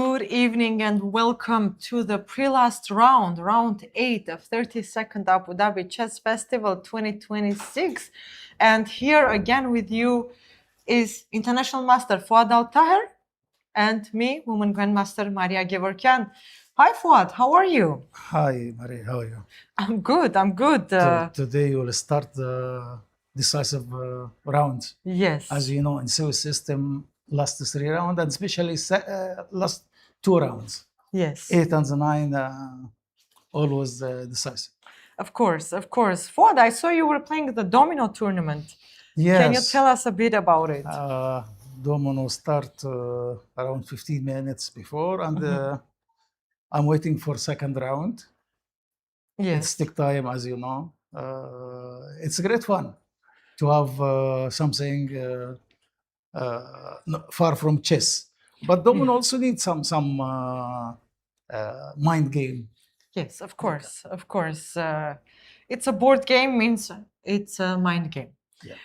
Good evening and welcome to the pre-last round, round 8 of 32nd Abu Dhabi Chess Festival 2026. And here again with you is International Master Fouad Al-Taher and me, Women Grandmaster Maria Gevorgyan. Hi Fouad, how are you? Hi, Marie, how are you? I'm good. Today you will start the decisive round. Yes. As you know, in Swiss system, last 3 rounds, and especially last 2 rounds. Yes. 8 and 9, always decisive. Of course. Fouad, I saw you were playing the domino tournament. Yes. Can you tell us a bit about it? Domino start around 15 minutes before, and I'm waiting for second round. Yes. It's take time, as you know. It's great fun to have something far from chess. But domino also needs some mind game. Yes, of course. It's a board game, means it's a mind game. Yeah.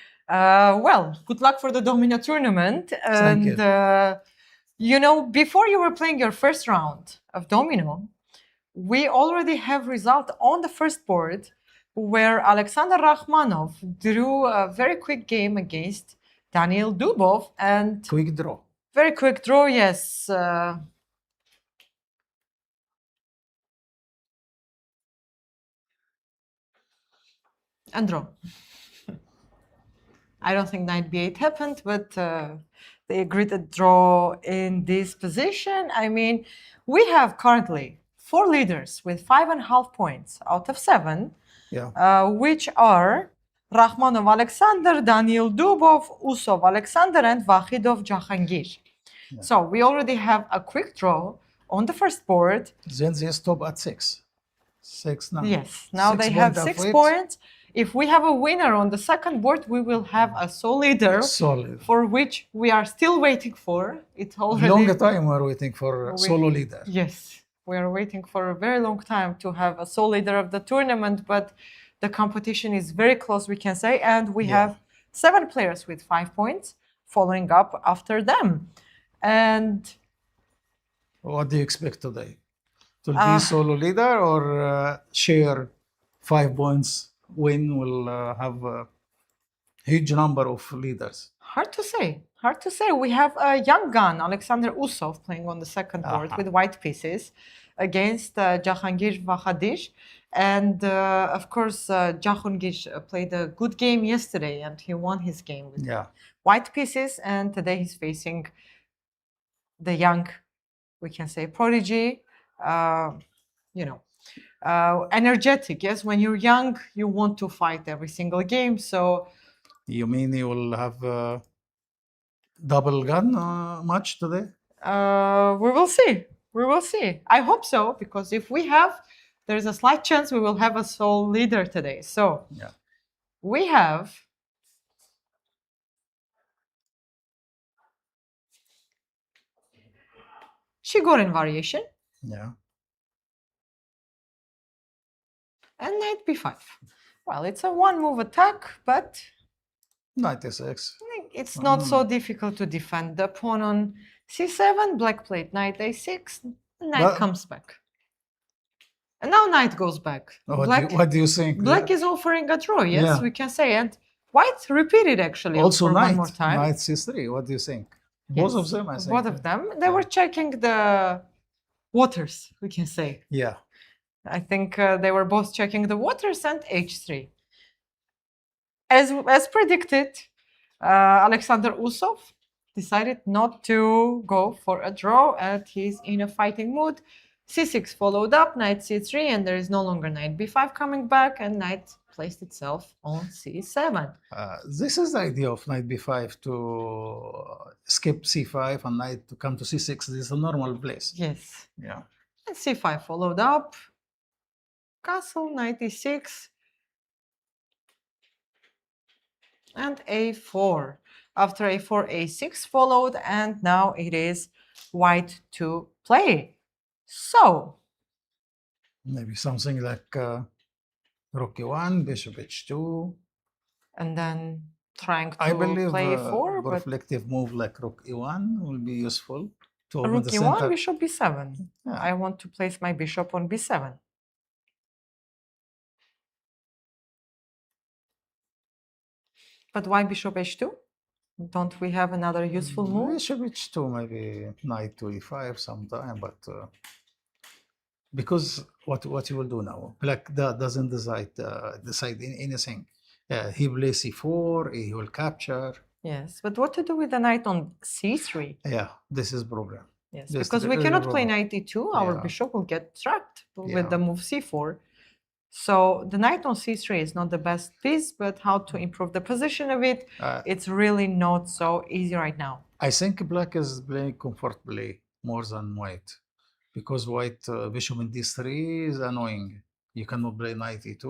Well, good luck for the domino tournament. Thank you. And before you were playing your first round of domino, we already have result on the first board where Alexander Rakhmanov drew a very quick game against Daniil Dubov and Quick draw. very quick draw, yes. And draw. I don't think knight b8 happened, but they agreed to draw in this position. I mean, we have currently 4 leaders with 5.5 points out of 7, which are Rakhmanov Alexander, Daniil Dubov, Usov Alexander, and Vakhidov Jahangir. Yeah. So we already have a quick draw on the first board. Then they stop at 6. 6 now. Yes, now they have 6 points. If we have a winner on the second board, we will have a sole leader, for which we are still waiting for. It's already long time we're waiting for solo leader. Yes, we are waiting for a very long time to have a sole leader of the tournament, but the competition is very close, we can say, and we have 7 players with 5 points following up after them. And what do you expect today? To be solo leader or share 5 points? Win will have a huge number of leaders. Hard to say. We have a young gun, Alexander Usov, playing on the second board with white pieces against Jahangir Vakhadish. And of course, Jahangir played a good game yesterday and he won his game with white pieces. And today he's facing the young, we can say, prodigy, energetic. Yes, when you're young, you want to fight every single game. So you mean you will have a double gun match today? We will see. I hope so, because if we have, there's a slight chance we will have a sole leader today. So we have Chigorin variation. And knight b5. Well, it's a one-move attack, but knight a6. It's not so difficult to defend. The pawn on c7, black played knight a6, knight comes back. And now knight goes back. What do you think? Black is offering a draw, yes, we can say. And white repeated, actually, also for knight, one more time. Knight c3, what do you think? Both of them, I think. Both of them. They were checking the waters, we can say. Yeah. I think they were both checking the waters, and h3. As predicted, Alexander Usov decided not to go for a draw, and he's in a fighting mood. c6 followed up, knight c3, and there is no longer knight b5 coming back, and knight placed itself on c7. This is the idea of knight b5, to skip c5 and knight to come to c6. This is a normal place. Yes. Yeah. And c5 followed up. Castle, knight e6, and a4. After a4, a6 followed, and now it is white to play. So maybe something like rook e1, bishop h2, and then trying to I believe play a4. A reflective move like rook e1 will be useful. to open Rook the e1, center. bishop b7. Yeah. I want to place my bishop on b7. But why bishop h2? Don't we have another useful move? Bishop h2, maybe knight to e5 sometime, but because what you will do now, black doesn't decide anything. He plays c4, he will capture. Yes, but what to do with the knight on c3? Yeah, this is problem. Yes, This because we is cannot play problem. knight e2. Our Yeah. bishop will get trapped with Yeah. the move c4. So the knight on c3 is not the best piece, but how to improve the position of it, it's really not so easy right now. I think black is playing comfortably more than white, because white bishop in d3 is annoying. You cannot play knight e2,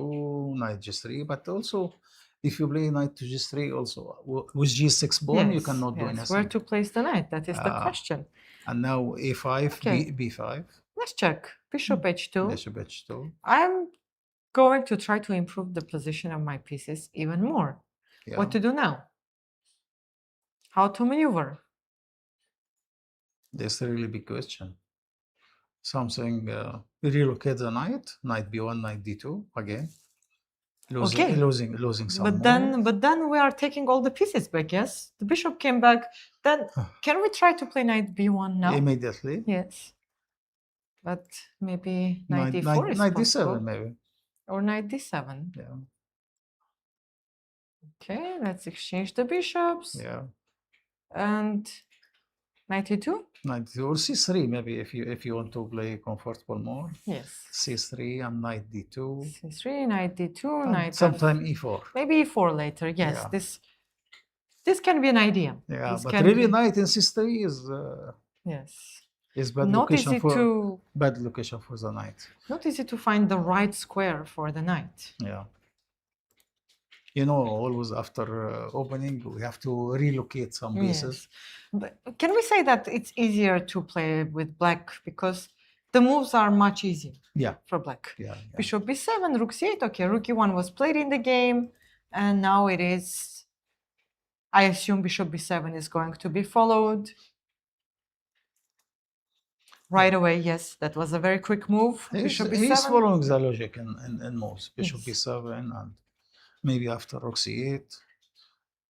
knight g3, but also if you play knight to g3 also with g6 pawn, you cannot do anything. Where to place the knight? That is the question. And now a5, Okay. b5. Let's check. Bishop h2. Bishop h2. I'm going to try to improve the position of my pieces even more. Yeah. What to do now? How to maneuver? That's a really big question. Something relocate the knight b1, knight d2 again. Losing some. But then we are taking all the pieces back. Yes, the bishop came back. Then can we try to play knight b1 now? Immediately. Yes, but maybe knight d4 is knight possible. d7 maybe. Or knight d7. Yeah. Okay, let's exchange the bishops. Yeah. And knight e2. Knight e2 or c3 maybe if you want to play comfortable more. Yes. c3 and knight d2. c3, knight d2, knight sometime e4. Maybe e4 later. Yes, Yeah. this can be an idea. Yeah, this but really knight in c3 is yes. Is bad Not location easy for to bad location for the knight. Not easy to find the right square for the knight. Yeah. You know, always after opening, we have to relocate some pieces. Yes. But can we say that it's easier to play with black because the moves are much easier? Yeah. For black. Yeah. Bishop b7, rook c8. Okay, rook e1 was played in the game, and now it is. I assume bishop b7 is going to be followed. Right away, yes, that was a very quick move. Bishop b7. He's following the logic in moves. Bishop b7 and maybe after rook c8,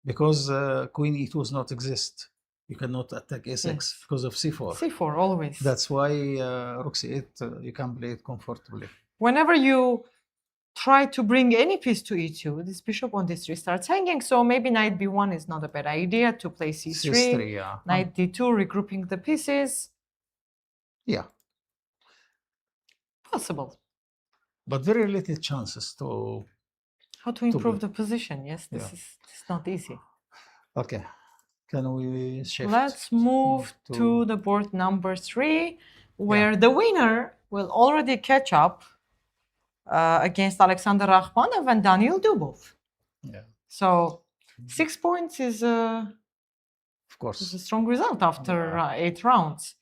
because queen e2 does not exist. You cannot attack a6 because of c4. c4 always. That's why rook c8 you can play it comfortably. Whenever you try to bring any piece to e2, this bishop on d3 starts hanging. So maybe knight b1 is not a bad idea to play c3. Yeah. Knight d2, regrouping the pieces. Yeah. Possible. But very little chances to. How to improve the position? Yes, this is not easy. Okay. Can we shift? Let's move to the board number 3, where the winner will already catch up against Alexander Rakhmanov and Daniil Dubov. Yeah. So 6 points is of course a strong result after 8 rounds.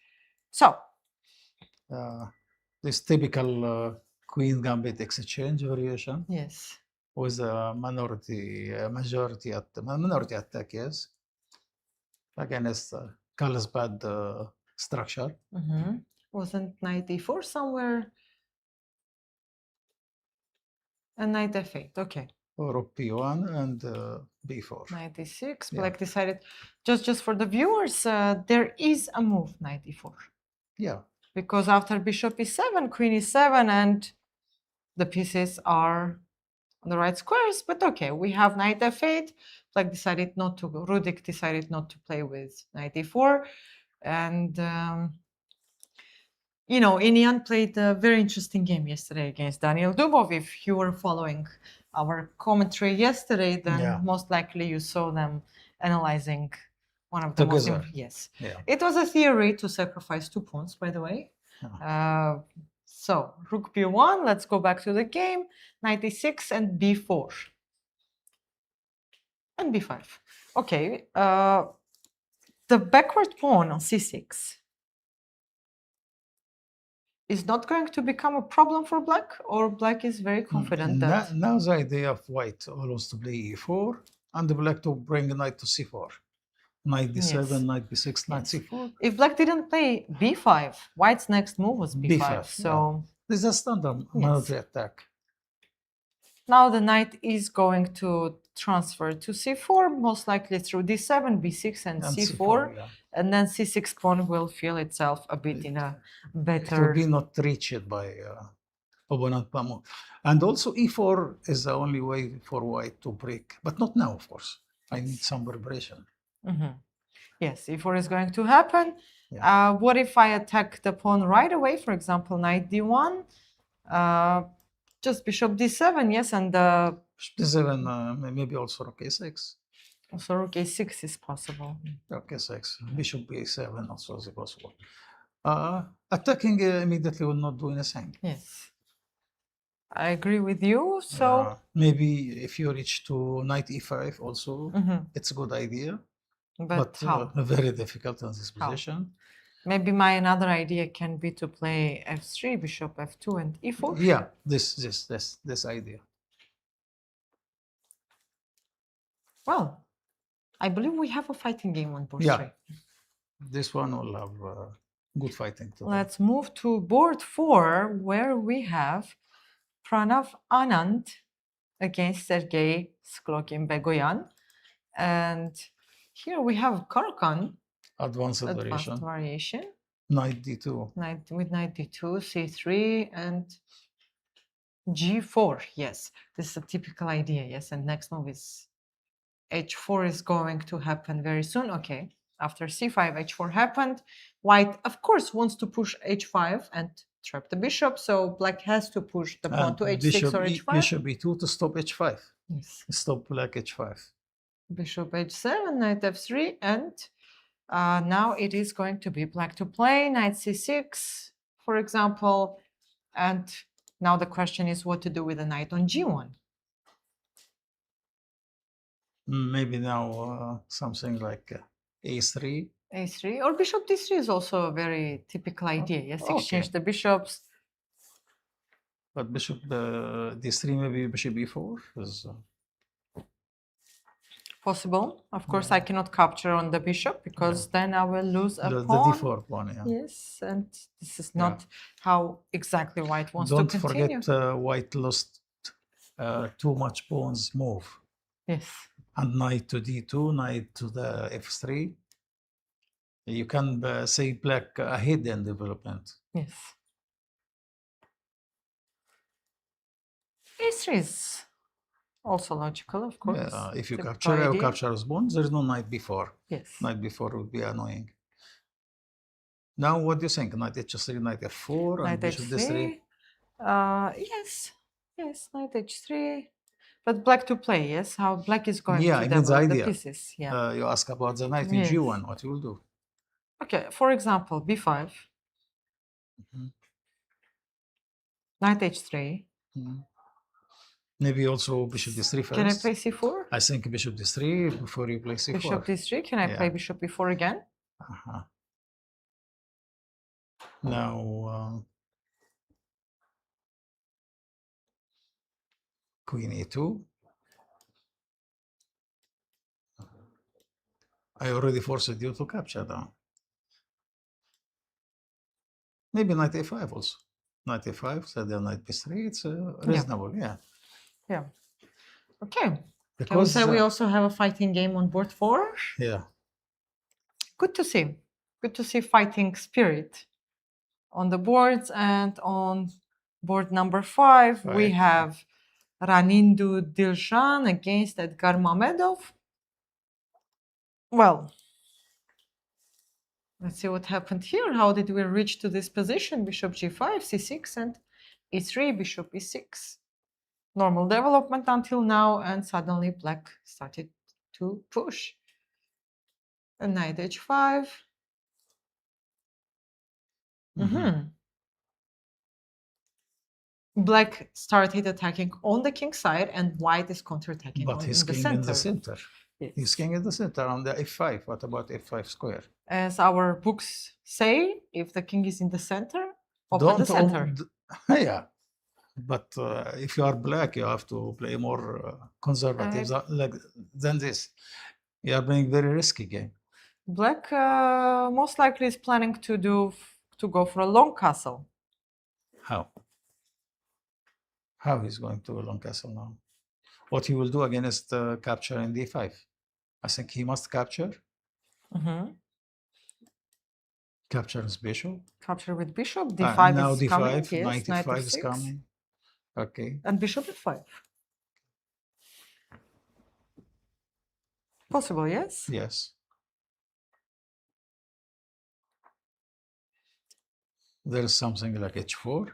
So this typical queen gambit exchange variation. Yes. With a minority attack, yes, against Carlsbad structure. Wasn't knight e4 somewhere? And knight f8, okay. Rook b1 and b4. Knight e6, black decided. Just for the viewers, there is a move, knight e4. Yeah. Because after bishop e7, queen e7, and the pieces are on the right squares, but okay, we have knight f8. Black decided not to go. Rudik decided not to play with knight e4, and you know, Inian played a very interesting game yesterday against Daniil Dubov. If you were following our commentary yesterday, then most likely you saw them analyzing one of the most. Yes, it was a theory to sacrifice 2 pawns, by the way. So rook b1, let's go back to the game, knight e6 and b4. And b5. Okay, the backward pawn on c6 is not going to become a problem for black, or black is very confident that... Now the idea of white always to play e4 and the black to bring knight to c4. Knight d7, Yes. knight b6, knight Yes. c4, If black didn't play b5, white's next move was b5. b5. So This is a standard military attack. now the knight is going to transfer to c4, most likely through d7, b6, and c4. yeah. And then c6 pawn will feel itself a bit in a It will better... be not reached by opponent pawn. And also e4 is the only way for white to break, but not now, of course. I need some preparation. Yes, e4 is going to happen. Yeah. What if I attack the pawn right away? For example, knight d1, just bishop d7, yes, and Bishop d7, maybe also rook a6. also rook a6 is possible. Rook a6, bishop b7 also is possible. Attacking immediately will not do anything. Yes, I agree with you. So maybe if you reach to knight e5 also, it's a good idea. But how? Very difficult in this position. Maybe my another idea can be to play f3, bishop f2, and e4. Yeah, this idea. Well, I believe we have a fighting game on board 3. This one will have good fighting today. Let's move to board 4, where we have Pranav Anand against Sergei Sklokin Begoyan. And here we have Karakan. Advanced variation. Knight d2. With knight d2, c3, and g4. Yes, this is a typical idea. Yes, and next move is h4 is going to happen very soon. Okay, after c5, h4 happened. White, of course, wants to push h5 and trap the bishop. So black has to push the pawn to h6 or h5. Bishop e2 to stop h5. Yes. Stop black h5. Bishop h7, knight f3, and now it is going to be black to play knight c6, for example. And now the question is what to do with the knight on g1. Maybe now something like a3. a3 or bishop d3 is also a very typical idea. Yes, exchange the bishops. But bishop d3, maybe bishop e4 is possible. Of course, I cannot capture on the bishop because then I will lose a pawn. The d4 pawn, Yes, and this is not how exactly white wants to continue. Don't forget white lost too much pawns move. Yes. And knight to d2, knight to the f3. You can say black ahead in development. Yes. a3 is also logical, of course. If you capture his pawn, there is no knight b4. Yes. Knight b4 would be annoying. Now, what do you think? Knight h3, knight f4, knight and bishop h3. Yes, knight h3. But black to play, yes? How black is going to develop the pieces. Yeah. You ask about the knight in g1, what you will do? Okay, for example, b5. Knight h3. Maybe also bishop d3 first. Can I play c4? I think bishop d3 before you play c4. Bishop d3. Can I play bishop e4 again? Now, queen a2. I already forced you to capture down. Maybe knight a5 also. Knight a5, so then knight b3. It's reasonable, yeah. Okay. Because can we say we also have a fighting game on board 4? Yeah. Good to see. Good to see fighting spirit on the boards. And on board number 5, we have Ranindu Dilshan against Edgar Mamedov. Well, let's see what happened here. How did we reach to this position? Bishop g5, c6, and e3, bishop e6. Normal development until now, and suddenly black started to push. And knight h5. Black started attacking on the king side, and white is counterattacking in the center. Yes. He's king in the center on the f5. What about f5 square? As our books say, if the king is in the center, open the center. Yeah. But if you are black, you have to play more conservative than this. You are playing very risky game. Black most likely is planning to go for a long castle. How? How he's going to long castle now? What he will do against capture in d5? I think he must capture. Mm-hmm. Capture his bishop. Capture with bishop. d5 Now is d5. coming. Yes, Knight knight e5 is f6. coming. Okay. And bishop f5. Possible, yes? Yes. There is something like h4.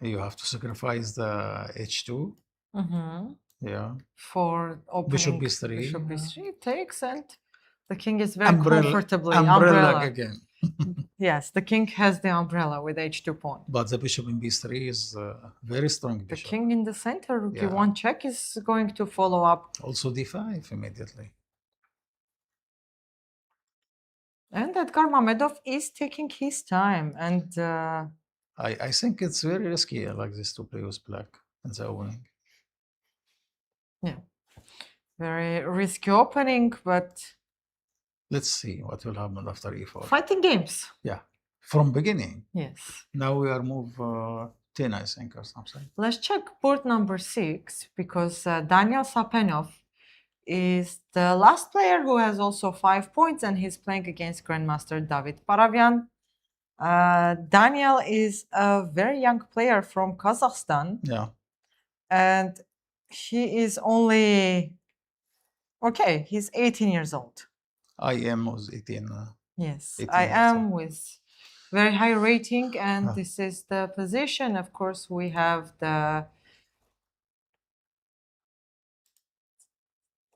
You have to sacrifice the h2. Mm-hmm. Yeah. For opening Bishop b3. Bishop b3 takes, and the king is very Umbrella. comfortably Umbrella again. Yes, the king has the umbrella with h2 pawn. But the bishop in b3 is very strong The bishop. king in the center, rook Yeah. e1 check is going to follow up. Also d5 immediately. And Edgar Mamedov is taking his time. And I think it's very risky like this to play with black in the opening. yeah, very risky opening, but Let's see what will happen after e4. fighting games. Yeah, from beginning. Yes. Now we are move 10, I think, or something. Let's check board number 6, because Daniel Sapenov is the last player who has also 5 points, and he's playing against Grandmaster David Paravian. Daniel is a very young player from Kazakhstan. Yeah. And he is only, okay, he's 18 years old. I am was 18. Yes, 18 I years am with very high rating, and Ah. this is the position. Of course, we have the,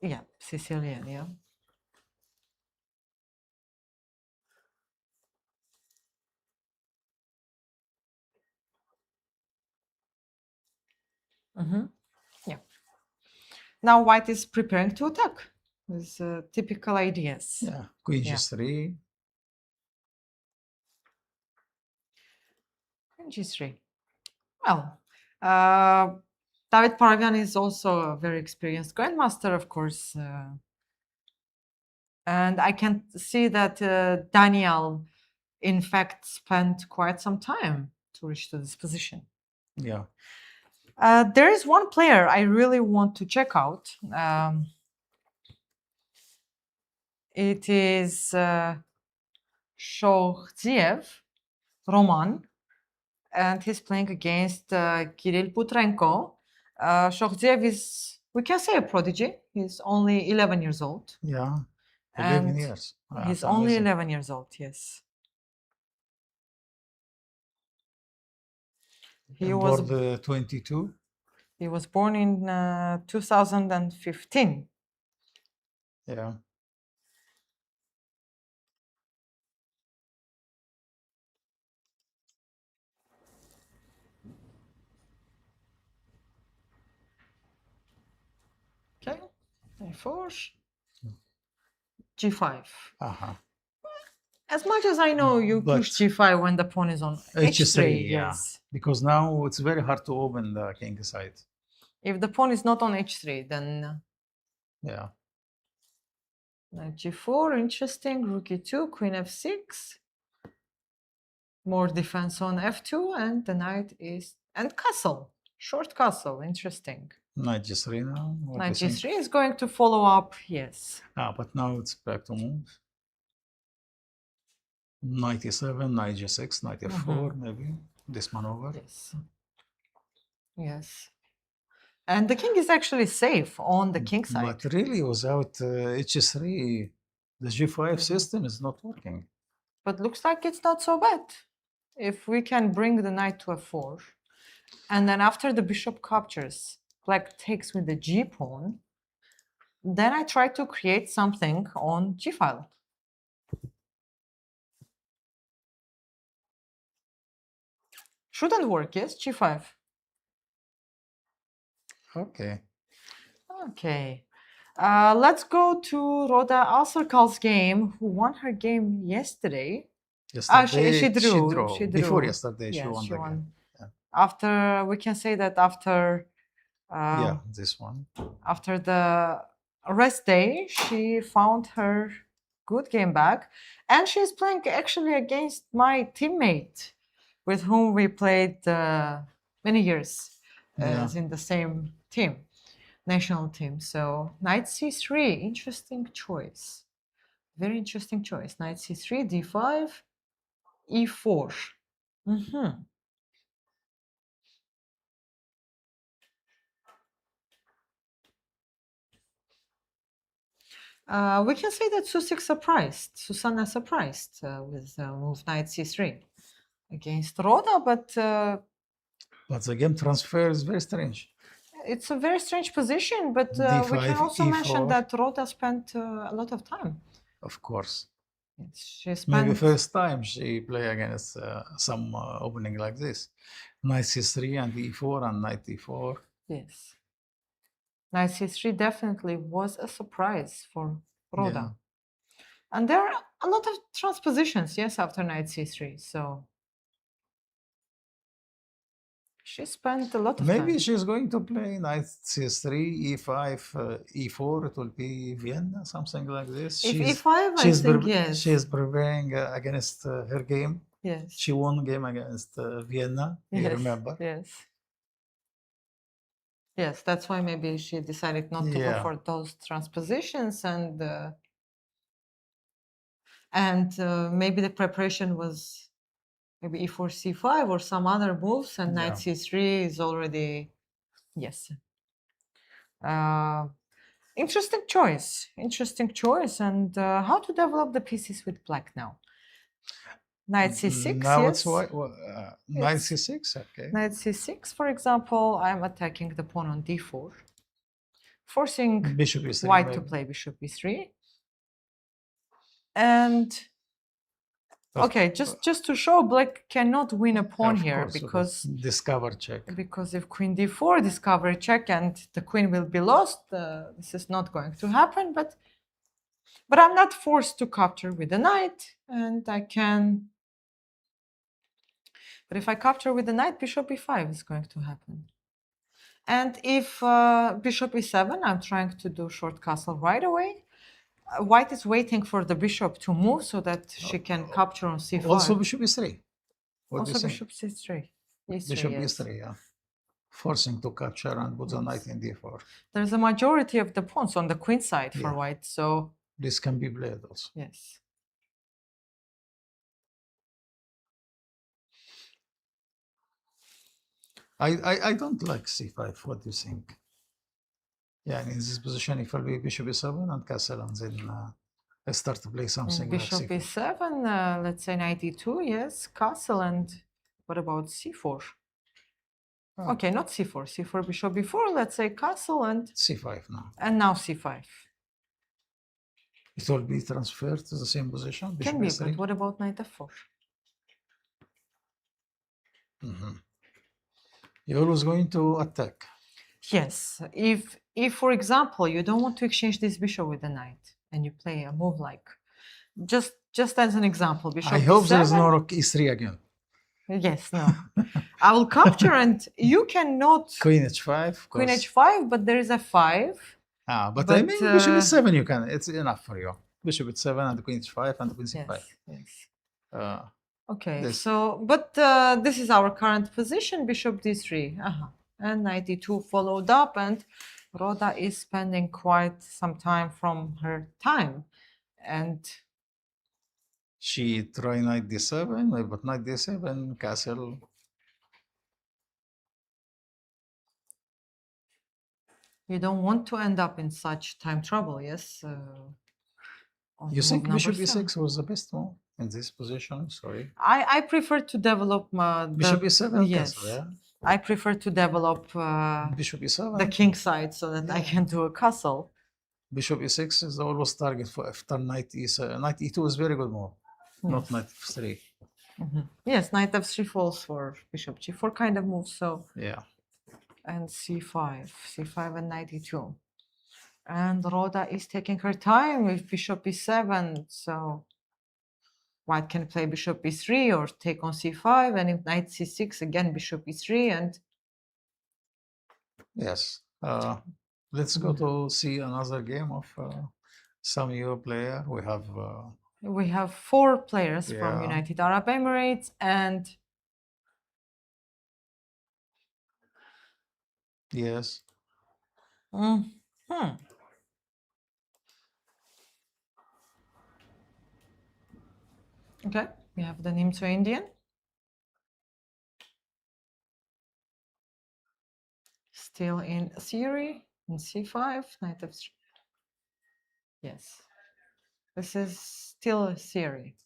yeah, Sicilian, yeah. Mm-hmm. Yeah. Now white is preparing to attack with typical ideas. Yeah, queen Yeah. g3. And g3. Well, David Paravian is also a very experienced grandmaster, of course. And I can see that Daniel, in fact, spent quite some time to reach to this position. Yeah. There is one player I really want to check out. It is Shokhziev Roman, and he's playing against Kirill Putrenko. Shokhziev is, we can say, a prodigy. He's only 11 years old. Yeah. 11 And years. he's That's only amazing. 11 years old, yes. He And was board 22. He was born in 2015. Yeah. Okay, A4, G5. Uh-huh. As much as I know, you But push G5 when the pawn is on H3. yeah. Yes. Because now it's very hard to open the king side. If the pawn is not on H3, then Yeah. knight G4, interesting. Rook E2, Queen F6. More defense on F2, and the knight is, and castle, short castle, interesting. Knight G3 now. Knight G3 is going to follow up, yes. But now it's back to move. Knight E7, Knight G6, Knight F4, maybe this maneuver. Yes. Yes. And the king is actually safe on the king side. But really, without H3, the G5 system is not working. But looks like it's not so bad. If we can bring the knight to F4, and then after the bishop captures, black takes with the G pawn, then I try to create something on G file. Shouldn't work, yes? G5. Okay. Okay. Let's go to Rhoda Alserkal's game, who won her game yesterday. Yesterday, She drew. Before yesterday, Yes, she won she the won. game. Yeah. After, we can say that after Yeah, this one. after the rest day, she found her good game back. And she's playing actually against my teammate with whom we played many years as in the same team, national team. So knight c3, interesting choice. Very interesting choice. Knight c3, d5, e4. We can say that Susanna surprised with move knight c3 against Rhoda, but the game transfer is very strange. it's a very strange position, but we D5, can also mention E4. that Rhoda spent a lot of time. Of course. She spent Maybe first time she play against some opening like this. Knight c3 and e4 and knight e4. Yes. Knight c3 definitely was a surprise for Rhoda. Yeah. And there are a lot of transpositions, yes, after knight c3. So she spent a lot of time. Maybe she's going to play knight c3, e5, e4. It will be Vienna, something like this. If e5, I think yes. She's preparing against her game. Yes. She won game against Vienna. Yes. You remember? Yes. Yes, that's why maybe she decided not to go for those transpositions, and maybe the preparation was maybe e4, c5 or some other moves, and knight c3 is already yes. Interesting choice. And how to develop the pieces with black now? Knight c6. Now yes. it's knight c6. Okay. Knight c6, for example, I'm attacking the pawn on d4, forcing bishop e3, white maybe. to play bishop e3. And okay, just to show, black cannot win a pawn here because discover check. Because if queen d4 discover check and the queen will be lost, this is not going to happen. But I'm not forced to capture with the knight, and I can. But if I capture with the knight, bishop e5 is going to happen. And if bishop e7, I'm trying to do short castle right away. White is waiting for the bishop to move so that she can capture on c5. Also bishop e3. Also bishop c3. Bishop e3, yeah. Forcing to capture and put the knight in d4. There's a majority of the pawns on the queen side for white, so... This can be played also. Yes. I don't like c5. What do you think? Yeah, in this position, if I'll be bishop e7 and castle, and then I start to play something bishop like e7, let's say knight e2, yes, castle, and what about c4? Oh. Okay, not c4, c4, bishop e4, let's say castle, and c5 now. And now c5. It will be transferred to the same position, bishop Can be, e3. but what about knight f4? You're always going to attack. Yes, if for example you don't want to exchange this bishop with the knight and you play a move like just as an example, bishop I hope e7, there is no rook e3 again. Yes, no. I will capture and you cannot queen h5. Queen h5, but there is f5. But I mean bishop e7 you can. It's enough for you. Bishop h7 and queen h5 and queen c5. Yes. Okay, so but this is our current position, bishop d3. And knight d2 followed up, and Rhoda is spending quite some time from her time. And she tried knight d7, but knight d7, castle. You don't want to end up in such time trouble, yes? You think bishop e6 was the best move in this position? Sorry. I prefer to develop bishop e7, yes. castle, yeah? I prefer to develop bishop e7, the king side so that I can do a castle. Bishop e6 is always target for after knight e7. Knight e2 is very good move, not knight f3. Yes, knight f3 falls for bishop g4 kind of move. So yeah, and c5 and knight e2, and Rhoda is taking her time with bishop e7. So white can play bishop e3 or take on c5, and if knight c6 again bishop e3 and yes. Let's go to see another game of some EU player. We have We have 4 players from Yeah. United Arab Emirates and yes. Mhm. Okay, we have the Nimzo Indian. Still in theory, in c5, knight f3. Yes, this is still a theory.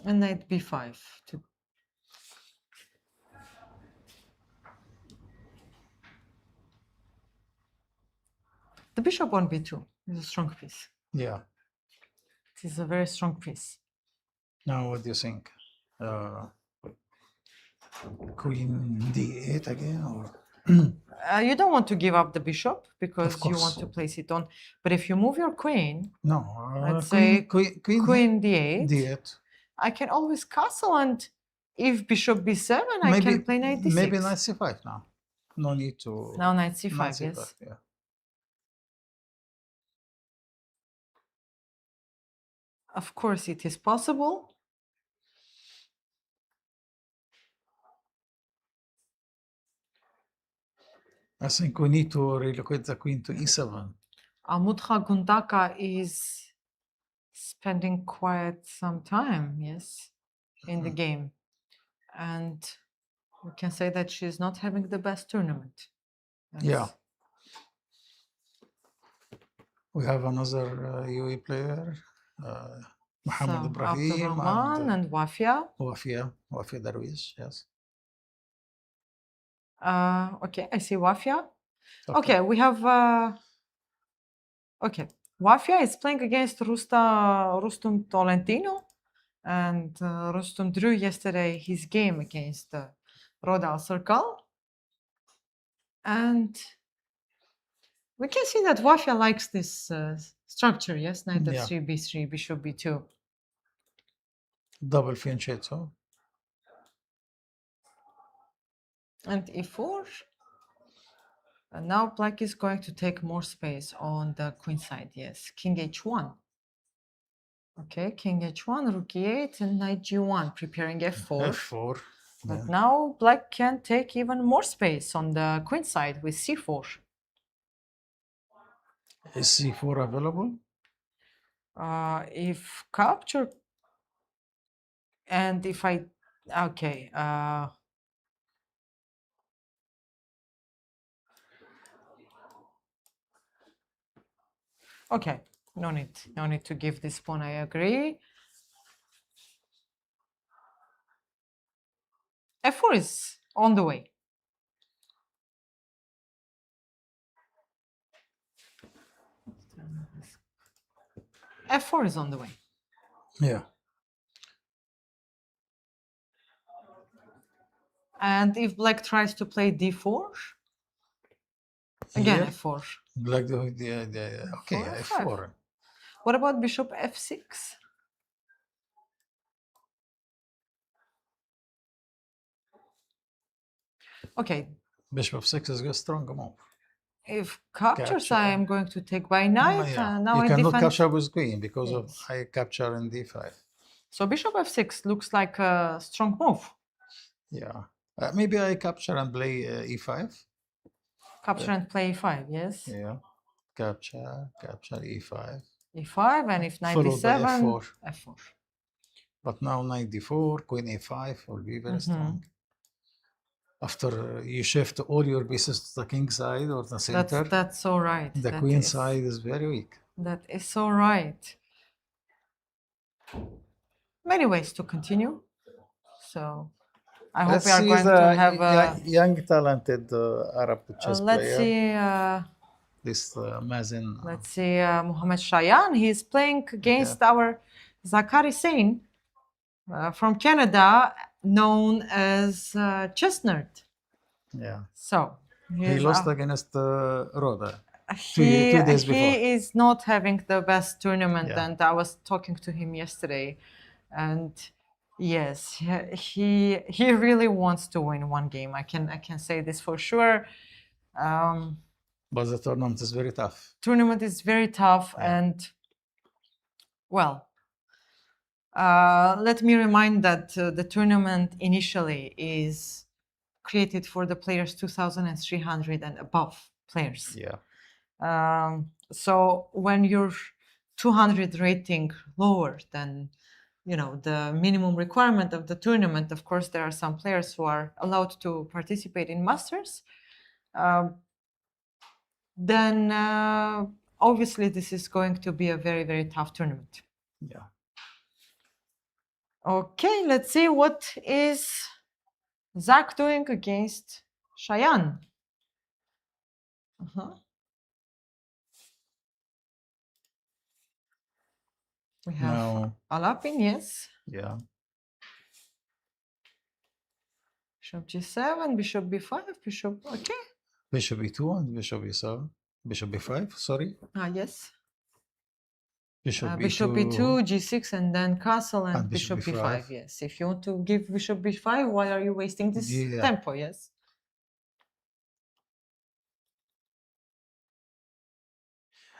And knight b5. The bishop on b2 is a strong piece. Yeah. It is a very strong piece. Now, what do you think? Queen d8 again, or You don't want to give up the bishop because you course. want to place it on. But if you move your queen, no? let's say queen d8, d8. I can always castle, and if bishop b7, I can play knight d6. Maybe knight c5 now. No need to. Now knight c5, knight c5, yes. Yeah. Of course, it is possible. I think we need to relocate the queen to e7. Amutha Gundaka is spending quite some time, yes, in the game. And we can say that she's not having the best tournament. Yeah. We have another UAE player, Mohammed Ibrahim Rahman and Wafia. Wafia Darwish, yes. Okay, I see Wafia. Okay, we have. Okay, Wafia is playing against Rustum Tolentino, and Rustum drew yesterday his game against Rodal Circle. And we can see that Wafia likes this structure, yes? Knight f3, b3, bishop b2. Double fianchetto. And e4. And now black is going to take more space on the queen side, yes. King h1. Okay, king h1, rook e8, and knight g1, preparing f4. f4. But now black can take even more space on the queen side with c4. Is c4 available? If capture, and if I, okay, okay, no need to give this pawn, I agree. f4 is on the way. f4 is on the way. Yeah. And if black tries to play d4, again f4. Black, okay, f4. What about bishop f6? Okay. Bishop f6 is a strong move. If captures, I am going to take by knight. Now you I cannot defend... capture with queen because of I capture in d5. So bishop f6 looks like a strong move. Yeah. Maybe I capture and play e5. Capture and play e5, yes. Yeah. Capture e5. e5, and if knight d7, f4. But now knight d4, queen a5 will be very strong. After you shift all your pieces to the king side or the center, that's so right. The queen side is very weak. That is so right. Many ways to continue. So I hope we are going to have a young, talented Arab chess player. Let's see. This Mazen. Let's see, Mohammed Shayan. He's playing against our Zakari Sain from Canada, known as Chestnut. Yeah. So he lost against Roda. 2 days before. He is not having the best tournament, and I was talking to him yesterday, and yes, he really wants to win one game. I can say this for sure. But the tournament is very tough. Tournament is very tough, Yeah. and well, let me remind that the tournament initially is created for the players 2,300 and above players. Yeah. So when you're 200 rating lower than the minimum requirement of the tournament, of course there are some players who are allowed to participate in Masters. Then obviously this is going to be a very, very tough tournament. Yeah. Okay, let's see what is Zach doing against Cheyenne. We have Now, Alapin, yes. yeah. Bishop G7, Bishop B5, Bishop, okay. Bishop E2 and Bishop E7. Bishop B5, sorry. Yes. Bishop Bishop B2. B2, G6, and then castle and, And Bishop Bishop B5. B5. Yes. If you want to give Bishop B5, why are you wasting this Yeah. tempo? Yes.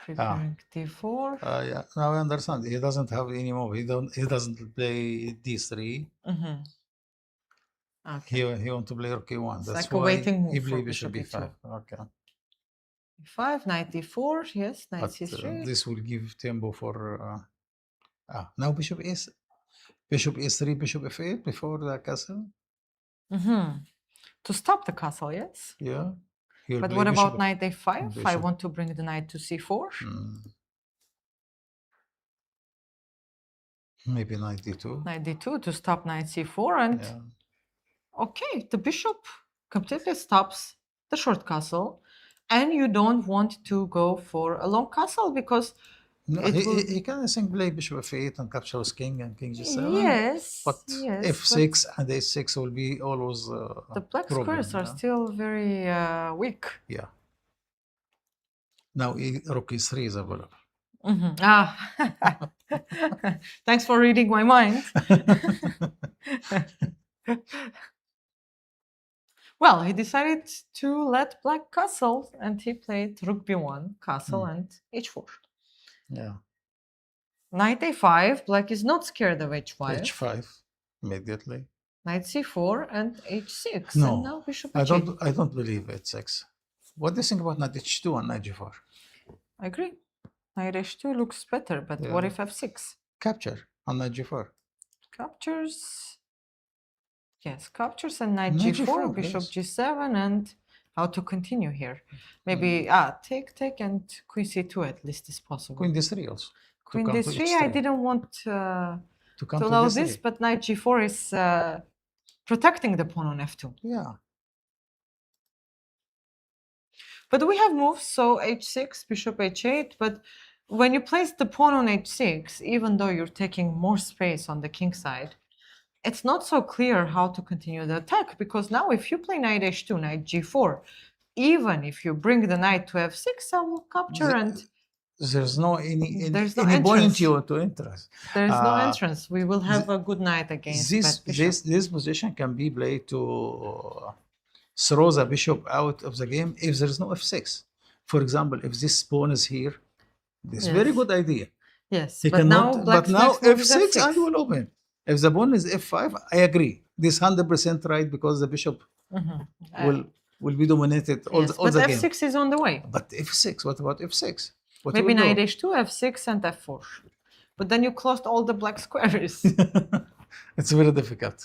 Preparing D4. Yeah. Now I understand. He doesn't have any move. He doesn't play D3. Okay. He want to play Rook E1. It's That's like a why waiting move he for play Bishop Bishop B5. Okay. B5, Knight D4, yes, Knight But C3. this will give tempo for now Bishop S3, Bishop F8 before the castle. To stop the castle, yes. Yeah. He will But play what Bishop about Knight A5? I Bishop. want to bring the knight to C4. Maybe Knight D2. Knight D2 to stop Knight C4, and okay, the bishop completely stops the short castle, and you don't want to go for a long castle because No, it will... he can, I think, play Bishop F8 and capture his king and King G7. Yes, But yes, F6 and H6 will be always the black squares are still very weak. Yeah. Now Rook E3 is available. Thanks for reading my mind. Well, he decided to let black castle, and he played Rook B1, castle, and H4. Yeah. Knight A5, black is not scared of H5. H5 immediately. Knight C4 and H6. No, and now Bishop H8. I don't believe H6. What do you think about Knight H2 and Knight G4? I agree. Knight H2 looks better, but what if F6? Capture on Knight G4. Captures. Yes, captures and Knight G4, Bishop G7, and how to continue here. Maybe take and Queen C2 at least is possible. Queen D3 also. Queen D3, I didn't want to allow this, but Knight G4 is protecting the pawn on F2. Yeah. But we have moves, so H6, Bishop H8, but when you place the pawn on H6, even though you're taking more space on the king side, it's not so clear how to continue the attack, because now if you play Knight H2, Knight G4, even if you bring the knight to F6, I will capture and... There's no any entrance. point you want to enter. There is no entrance. We will have a good knight against this position can be played to throw the bishop out of the game if there is no F6. For example, if this pawn is here, this is very good idea. Yes, but now F6 and will open. If the pawn is F5, I agree. This 100% right because the bishop will be dominated all the game. But F6 is on the way. But F6, what about F6? What Maybe Knight H2, F6, and F4. But then you closed all the black squares. It's very difficult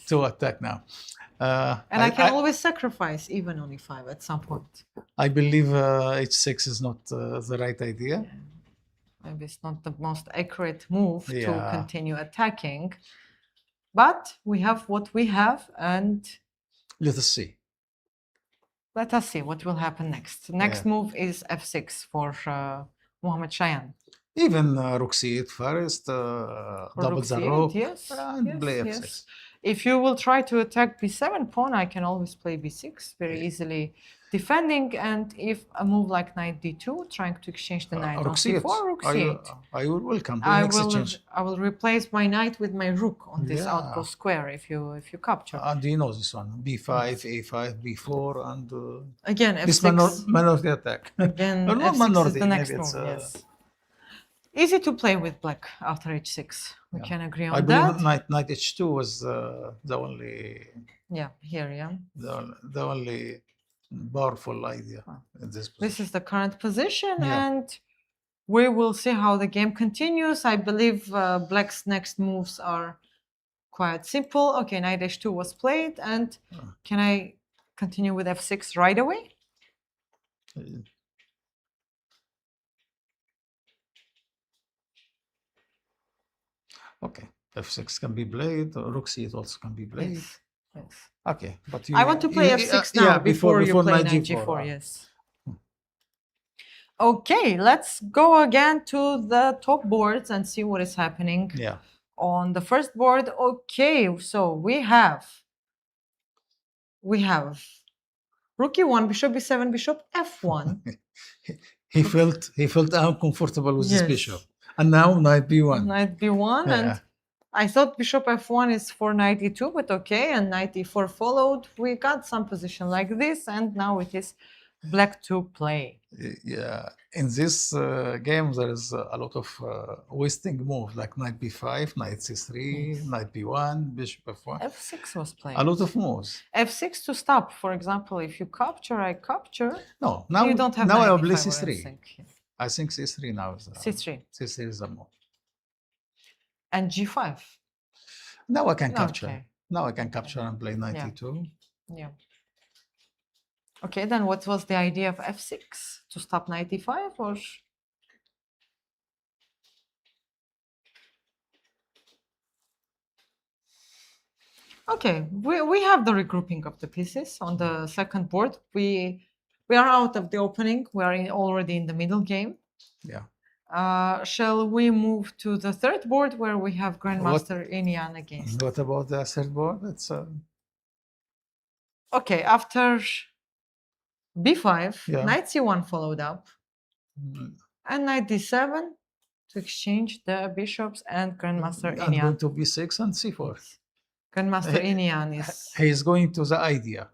to attack now. And I can always sacrifice even on E5 at some point. I believe H6 is not the right idea. Yeah. Maybe it's not the most accurate move to continue attacking. But we have what we have, and... Let us see. Let us see what will happen next. Next move is F6 for Mohammad Cheyenne. Even Rook C8 first, double the rook, and play F6. Yes. If you will try to attack B7 pawn, I can always play B6 very easily. defending, and if a move like knight d2, trying to exchange the knight on Rook c4, c8. rook c8. I will welcome the I next will exchange. I will replace my knight with my rook on this Yeah. outpost square if you capture. And you know this one: b5, Yes. a5, b4, and Again, this f6. minority attack. Again, Or not f6 is minority. the next Maybe it's move. Yes. Easy to play with black after h6. We Yeah. can agree I on believe that. knight h2 was the only Yeah, here, yeah. the only powerful idea in this position. This is the current position, Yeah. and we will see how the game continues. I believe black's next moves are quite simple. Okay, knight h2 was played, and can I continue with f6 right away? Okay, f6 can be played, rook c8 also can be played. Yes. Yes. Okay, but I want to play f6 now before you play knight g4. Yes. Okay, let's go again to the top boards and see what is happening. Yeah. On the first board, okay, so we have rook e1, bishop b7, bishop f1. he felt uncomfortable with his Yes. bishop, and now knight b1. Knight b1, Yeah. and I thought bishop f1 is for knight e2, but okay, and knight e4 followed. We got some position like this, and now it is black to play. Yeah, in this game there is a lot of wasting moves like knight b5, knight c3, Yes. knight b1, bishop f1. f6 was played. A lot of moves. f6 to stop. For example, if you capture, I capture. No, now You don't have now I knight will play e5 or c3. anything. I think c3 now is c3 c3 is the move. and g5. Now I can capture. Okay. Now I can capture and play knight Yeah. e2. Yeah. Okay, then what was the idea of f6? To stop knight e5 or? Okay, we have the regrouping of the pieces on the second board. We are out of the opening. We are already in the middle game. Yeah. Shall we move to the third board where we have Grandmaster Inian against? What about the third board? It's Okay, after b5, Yeah. knight c1 followed up, mm, and knight d7 to exchange the bishops, and Grandmaster I'm going Inian. to b6 and c4. Grandmaster Inian is. He is going to the idea.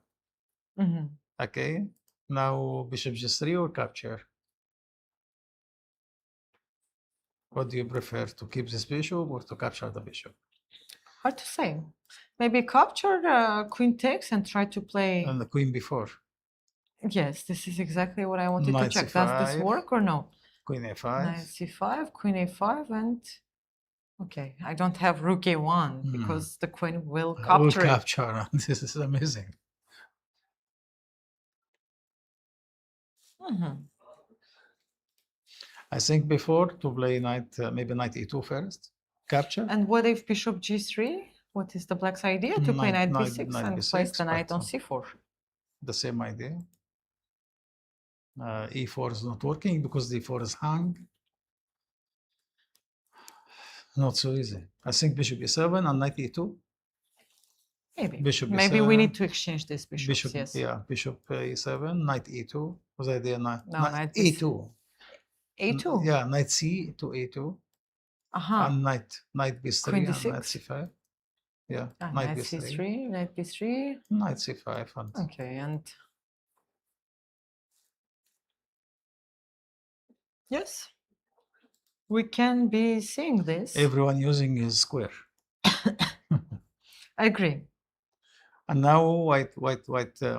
Mhm. Okay. Now bishop g3 or capture. What do you prefer, to keep this bishop or to capture the bishop? Hard to say. Maybe capture queen takes and try to play. And the queen before. Yes, this is exactly what I wanted Knight to check. Does this c5. work or no? Queen a5. Knight c5, queen a5, and okay, I don't have rook a1 because the queen will I will capture it. capture. This is amazing. Mhm. I think before to play knight, maybe knight e2 first, capture. And what if bishop g3? What is the black's idea? To play knight b6 knight and b6, place the knight but, on c4. The same idea. E4 is not working because d4 is hung. Not so easy. I think bishop e7 and knight e2. Maybe. Bishop Maybe we e7, need to exchange these bishops. Bishop, yes. yeah, bishop e7, knight e2. Was the idea knight, No, knight e2. a2. Yeah, knight c to a2, and knight b3 Queen and d6. knight c5. Yeah, Knight c3, knight b3. knight c5 and Okay, and yes, we can be seeing this. everyone using his square. I agree. And now white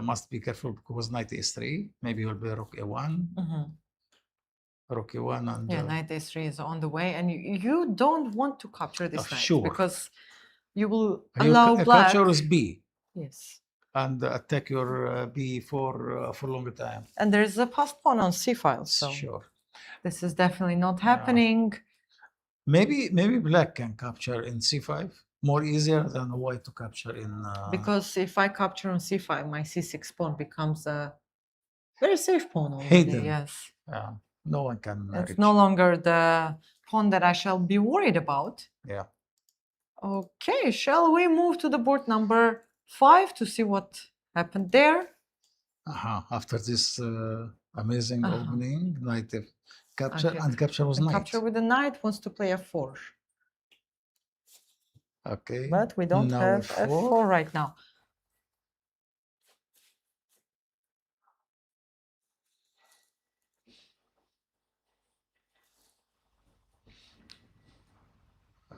must be careful because knight a3. Maybe will be rook a1. Rook a1 and yeah, knight a3 is on the way, and you don't want to capture this knight sure. because you will allow black. Capture is b. Yes. And attack your b for a long time. And there is a passed pawn on c file, so sure. This is definitely not happening. Maybe black can capture in c5 more easier than white to capture in. Because if I capture on c5, my c6 pawn becomes a very safe pawn already. Hidden. Yes. Yeah. No one can. It's no longer the pawn that I shall be worried about. Yeah. Okay, shall we move to the board number 5 to see what happened there? After this amazing opening, knight capture, Okay. and capture was And knight. capture with the knight wants to play f4. Okay. But we don't now have f4 right now.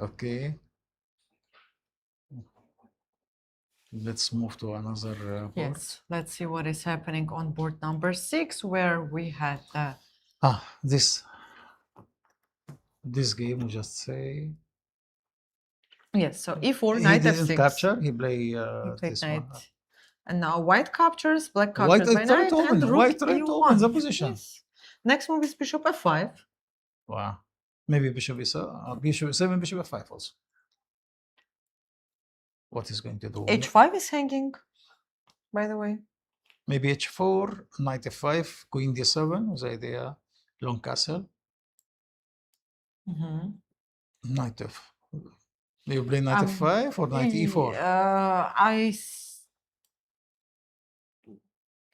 Okay. Let's move to another board. Yes, let's see what is happening on board number 6, where we had this game, we just say. Yes, so e4, He knight didn't f6. capture, he played He played this knight. one. And now white captures, black White captures by tried knight, to open, and rook white tried to open e1. the position. Yes. Next move is bishop f5. Wow. Maybe bishop e7, bishop e7, bishop f5 also. What is going to do? h5 is hanging, by the way. Maybe h4, knight f5, queen d7 was the idea. Long castle. Knight f. Do you play knight f5 or knight e4?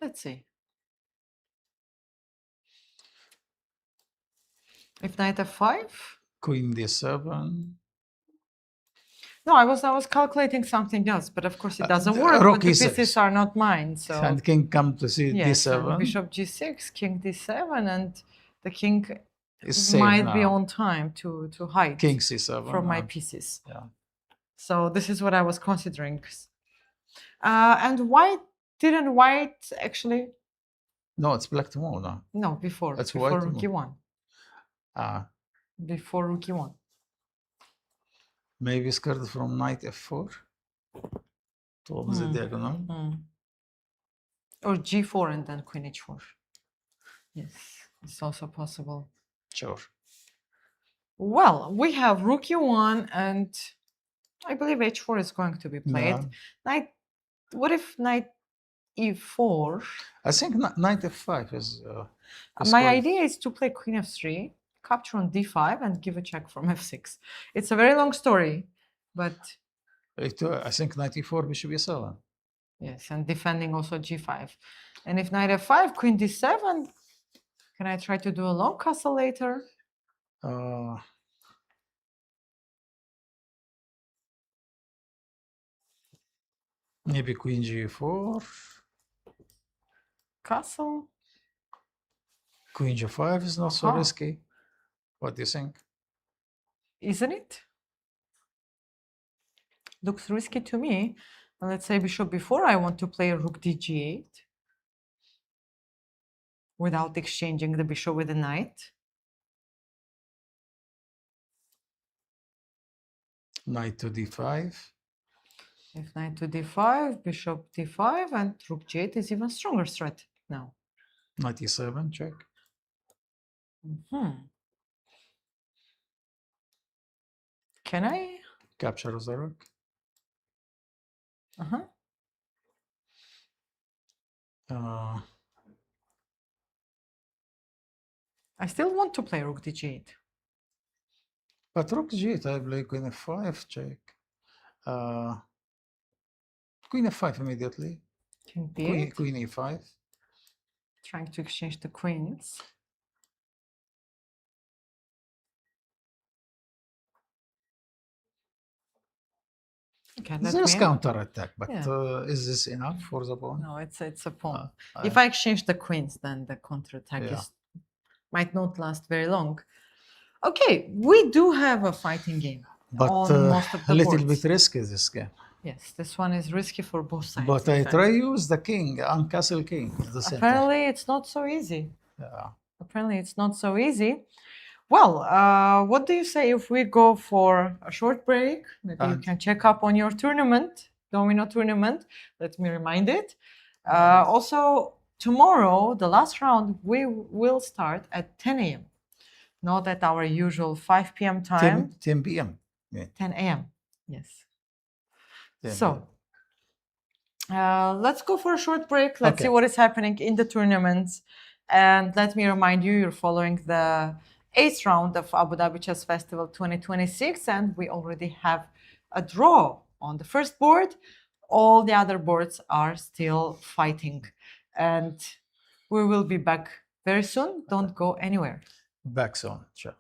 Let's see. If knight f5. Queen d7. No, I was calculating something else, but of course it doesn't work. rook But the e6. pieces are not mine, so. And king come to see yes, d7. and bishop g6, king d7, and the king Is might safe be now. on time to hide King c7 from my pieces. Yeah. So this is what I was considering. And white actually? No, it's black to move now. No, before. It's before white to rook move. e1. Before rook e1. Maybe scared from knight f4 to open the diagonal. Or g4 and then queen h4. Yes, it's also possible. Sure. Well, we have rook e1, and I believe h4 is going to be played. No. Knight. What if knight e4? I think knight f5 is. My idea is to play queen f3, capture on d5, and give a check from f6. It's a very long story, but. I think knight e4, bishop e7. Yes, and defending also g5. And if knight f5, queen d7, can I try to do a long castle later? Maybe queen g4. Castle. Queen g5 is not so risky. What do you think? Isn't it? Looks risky to me. And let's say bishop b4, I want to play rook dg8 without exchanging the bishop with the knight. Knight to d5. If knight to d5, bishop d5, and rook g8 is even stronger threat now. Knight e7, check. Can I? Capture the rook. I still want to play rook dg8. But rook g8, I play queen f5, check. Queen f5 immediately. King b8. Queen e5. Trying to exchange the queens. Okay, there's counter attack, but is this enough for the pawn? No, it's a pawn. If I exchange the queens, then the counter attack might not last very long. Okay, we do have a fighting game, but on most of the a little boards. bit risky this game. Yes, this one is risky for both sides. But I try use the king, uncastle king. Apparently, it's not so easy. Yeah. Apparently, it's not so easy. Well, what do you say if we go for a short break? Maybe you can check up on your tournament, domino tournament. Let me remind it. Also, tomorrow, the last round, we will start at 10 a.m. Not at our usual 5 p.m. time. 10 p.m. Yeah. 10 a.m. Yes. So, let's go for a short break. Let's see what is happening in the tournaments. And let me remind you, you're following the 8th round of Abu Dhabi Chess Festival 2026, and we already have a draw on the first board. All the other boards are still fighting. and we will be back very soon. Don't go anywhere. Back soon. Sure.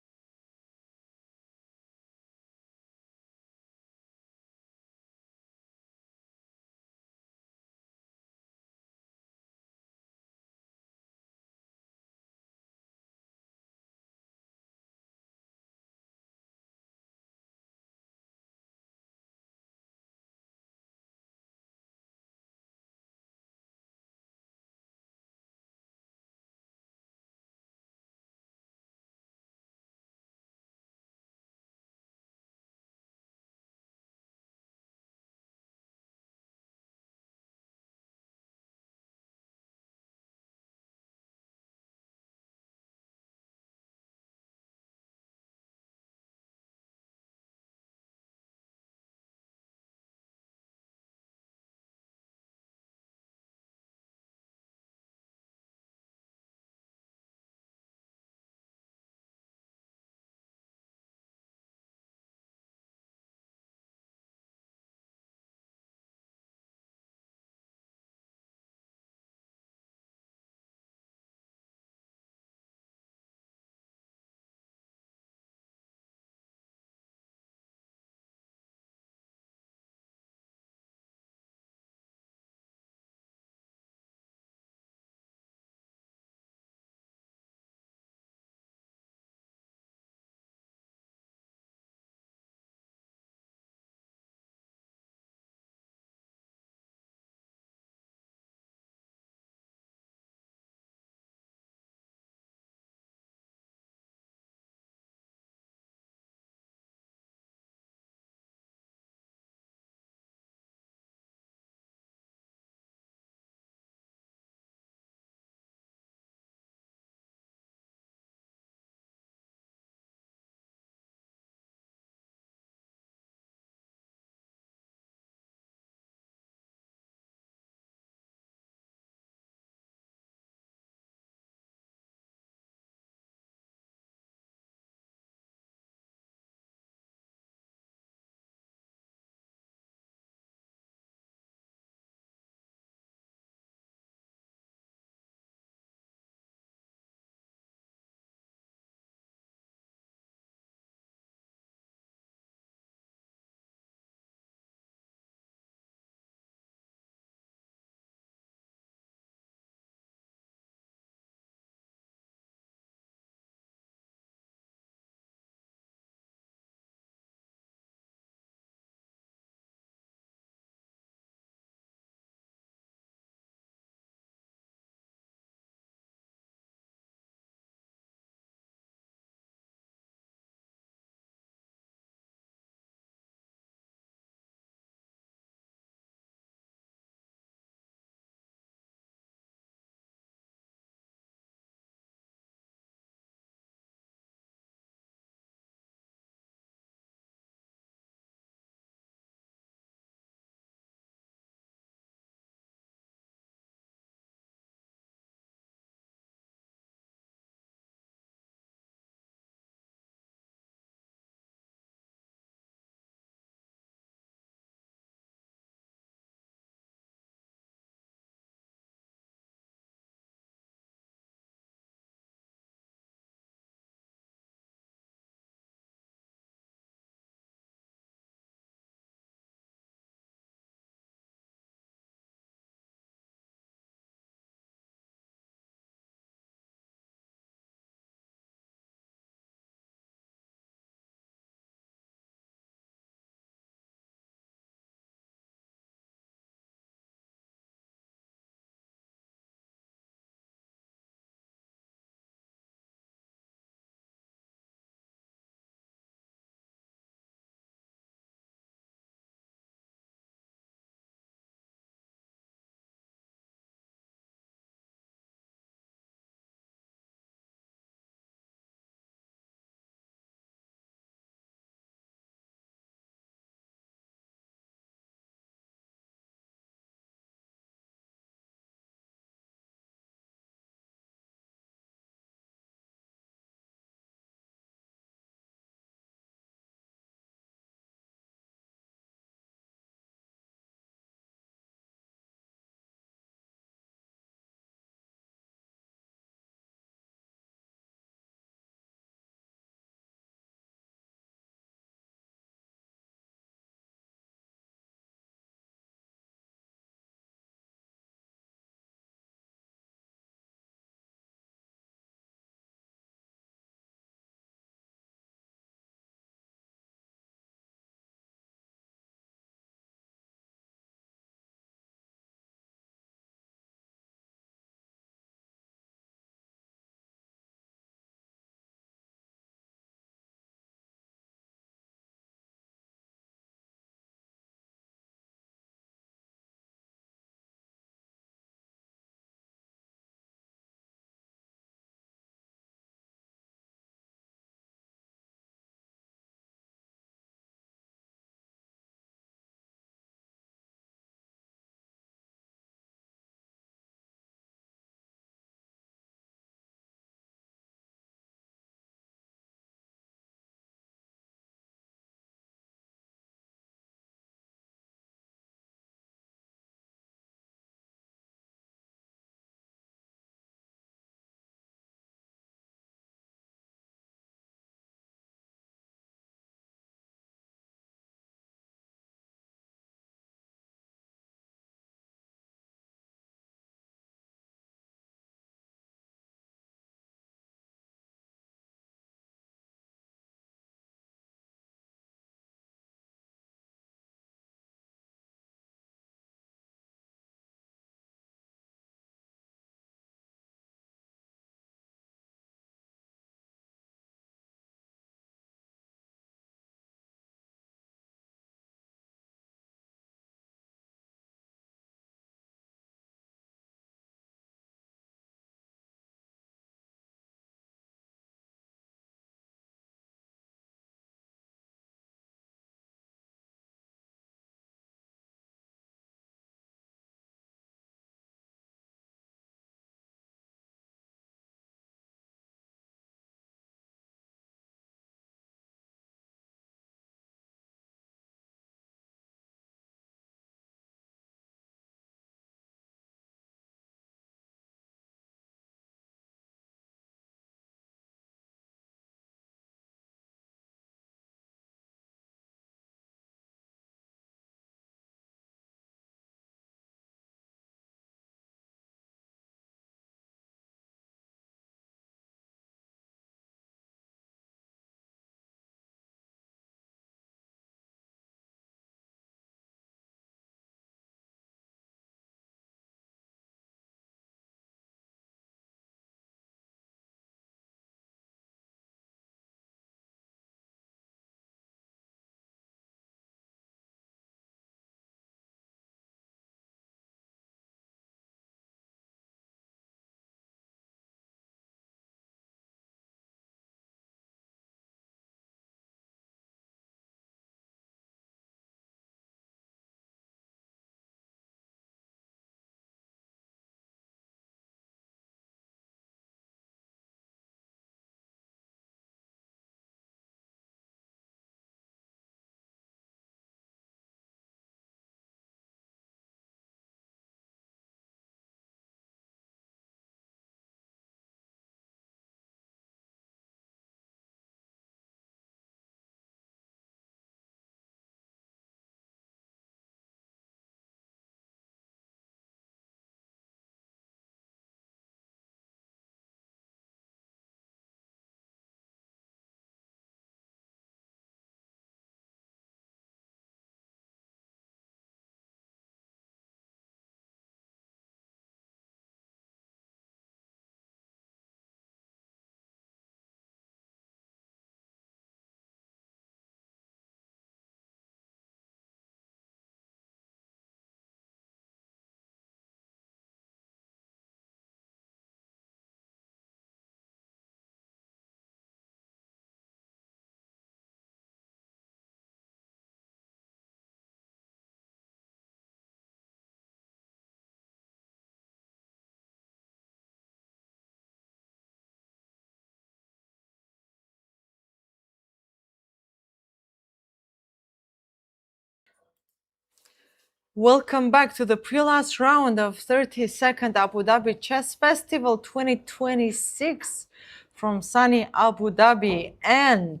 Welcome back to the pre-last round of 32nd Abu Dhabi Chess Festival 2026 from sunny Abu Dhabi. And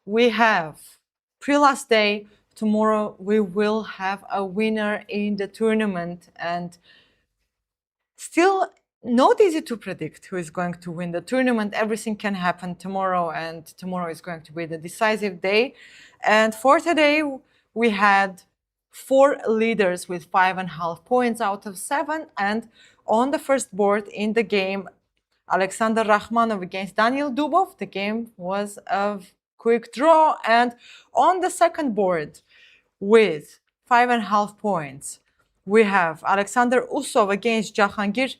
we have pre-last day. Tomorrow we will have a winner in the tournament, and still not easy to predict who is going to win the tournament. Everything can happen tomorrow, and tomorrow is going to be the decisive day. And for today, we had 4 leaders with 5.5 points out of 7. And on the first board in the game, Alexander Rakhmanov against Daniel Dubov, the game was a quick draw. And on the second board, with 5.5 points, we have Alexander Usov against Jahangir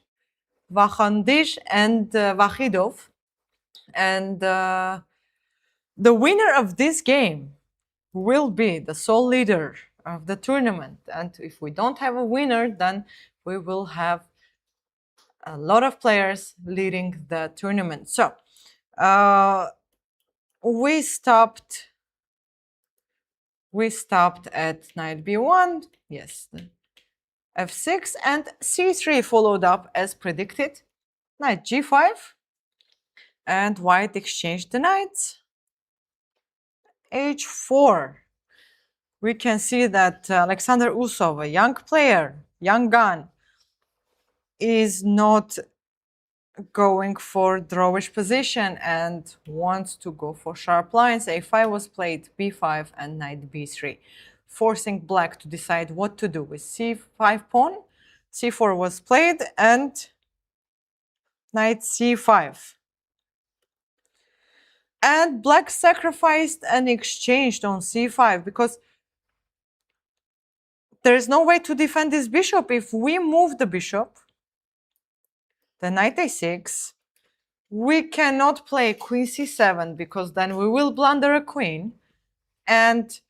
Vakhandir and Vakhidov. And the winner of this game will be the sole leader of the tournament. And if we don't have a winner, then we will have a lot of players leading the tournament. So we stopped at knight b1, yes, f6, and c3 followed up as predicted. Knight g5, and white exchanged the knights. h4. We can see that Alexander Usov, a young player, young gun, is not going for drawish position and wants to go for sharp lines. a5 was played, b5, and knight b3, forcing black to decide what to do with c5 pawn. c4 was played, and knight c5. And black sacrificed and exchanged on c5 because there is no way to defend this bishop. If we move the bishop, the knight a6, we cannot play queen c7 because then we will blunder a queen, and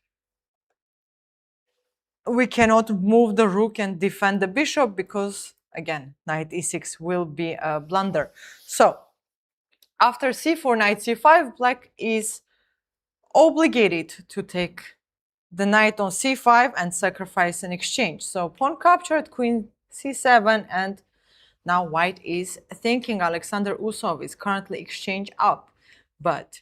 we cannot move the rook and defend the bishop because, again, knight e6 will be a blunder. So after c4, knight c5, black is obligated to take the knight on c5 and sacrifice an exchange. So pawn captured, queen c7, and now white is thinking Alexander Usov is currently exchange up, but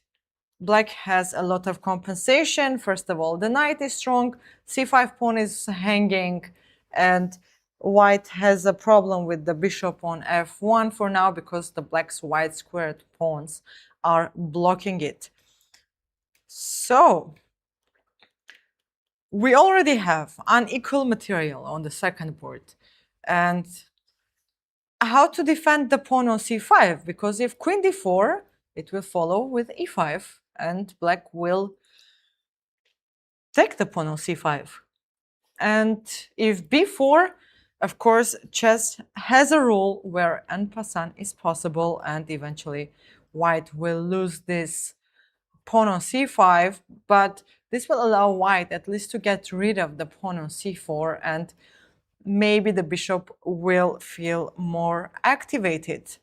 black has a lot of compensation. First of all, the knight is strong, c5 pawn is hanging, and white has a problem with the bishop on f1 for now because the black's wide squared pawns are blocking it. So we already have unequal material on the second board. And how to defend the pawn on c5? Because if queen d4, it will follow with e5, and black will take the pawn on c5. And if b4, of course, chess has a rule where en passant is possible, and eventually white will lose this pawn on c5, but this will allow white at least to get rid of the pawn on c4, and maybe the bishop will feel more activated.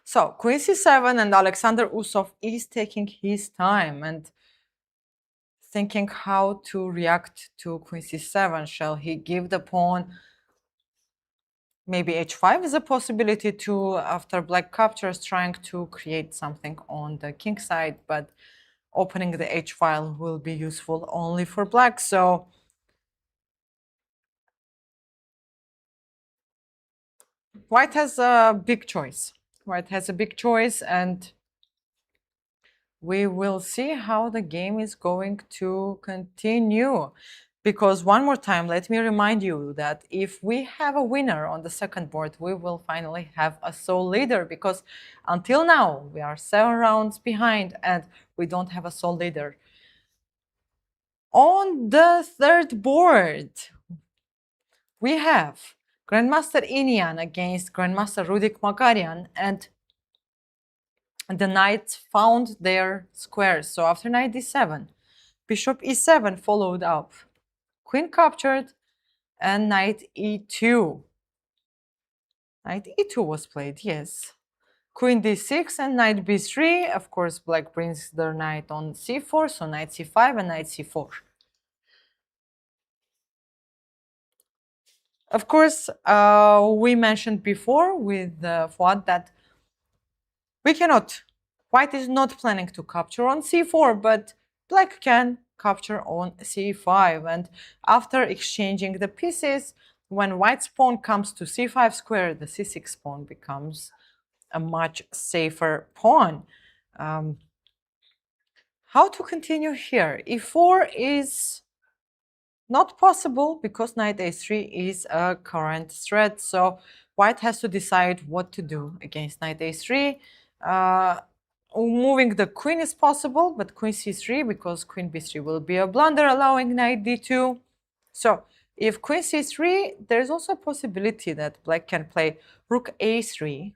So queen c7, and Alexander Usov is taking his time and thinking how to react to queen c7. Shall he give the pawn? Maybe h5 is a possibility too, after black captures, trying to create something on the king side, but opening the h file will be useful only for black. So white has a big choice. White has a big choice, and we will see how the game is going to continue. Because one more time, let me remind you that if we have a winner on the second board, we will finally have a sole leader, because until now we are 7 rounds behind and we don't have a sole leader. On the third board, we have Grandmaster Inian against Grandmaster Rudik Magarian, and the knights found their squares. So after knight d7, bishop e7 followed up, queen captured, and knight e2. Knight e2 was played, yes. Queen d6 and knight b3. Of course, black brings their knight on c4, so knight c5 and knight c4. Of course, we mentioned before with Fuad that we cannot. White is not planning to capture on c4, but black can capture on c5. And after exchanging the pieces, when white's pawn comes to c5 square, the c6 pawn becomes a much safer pawn. How to continue here? e4 is not possible because knight a3 is a current threat. So white has to decide what to do against knight a3. Moving the queen is possible, but queen c3, because queen b3 will be a blunder, allowing knight d2. So if queen c3, there's also a possibility that black can play rook a3.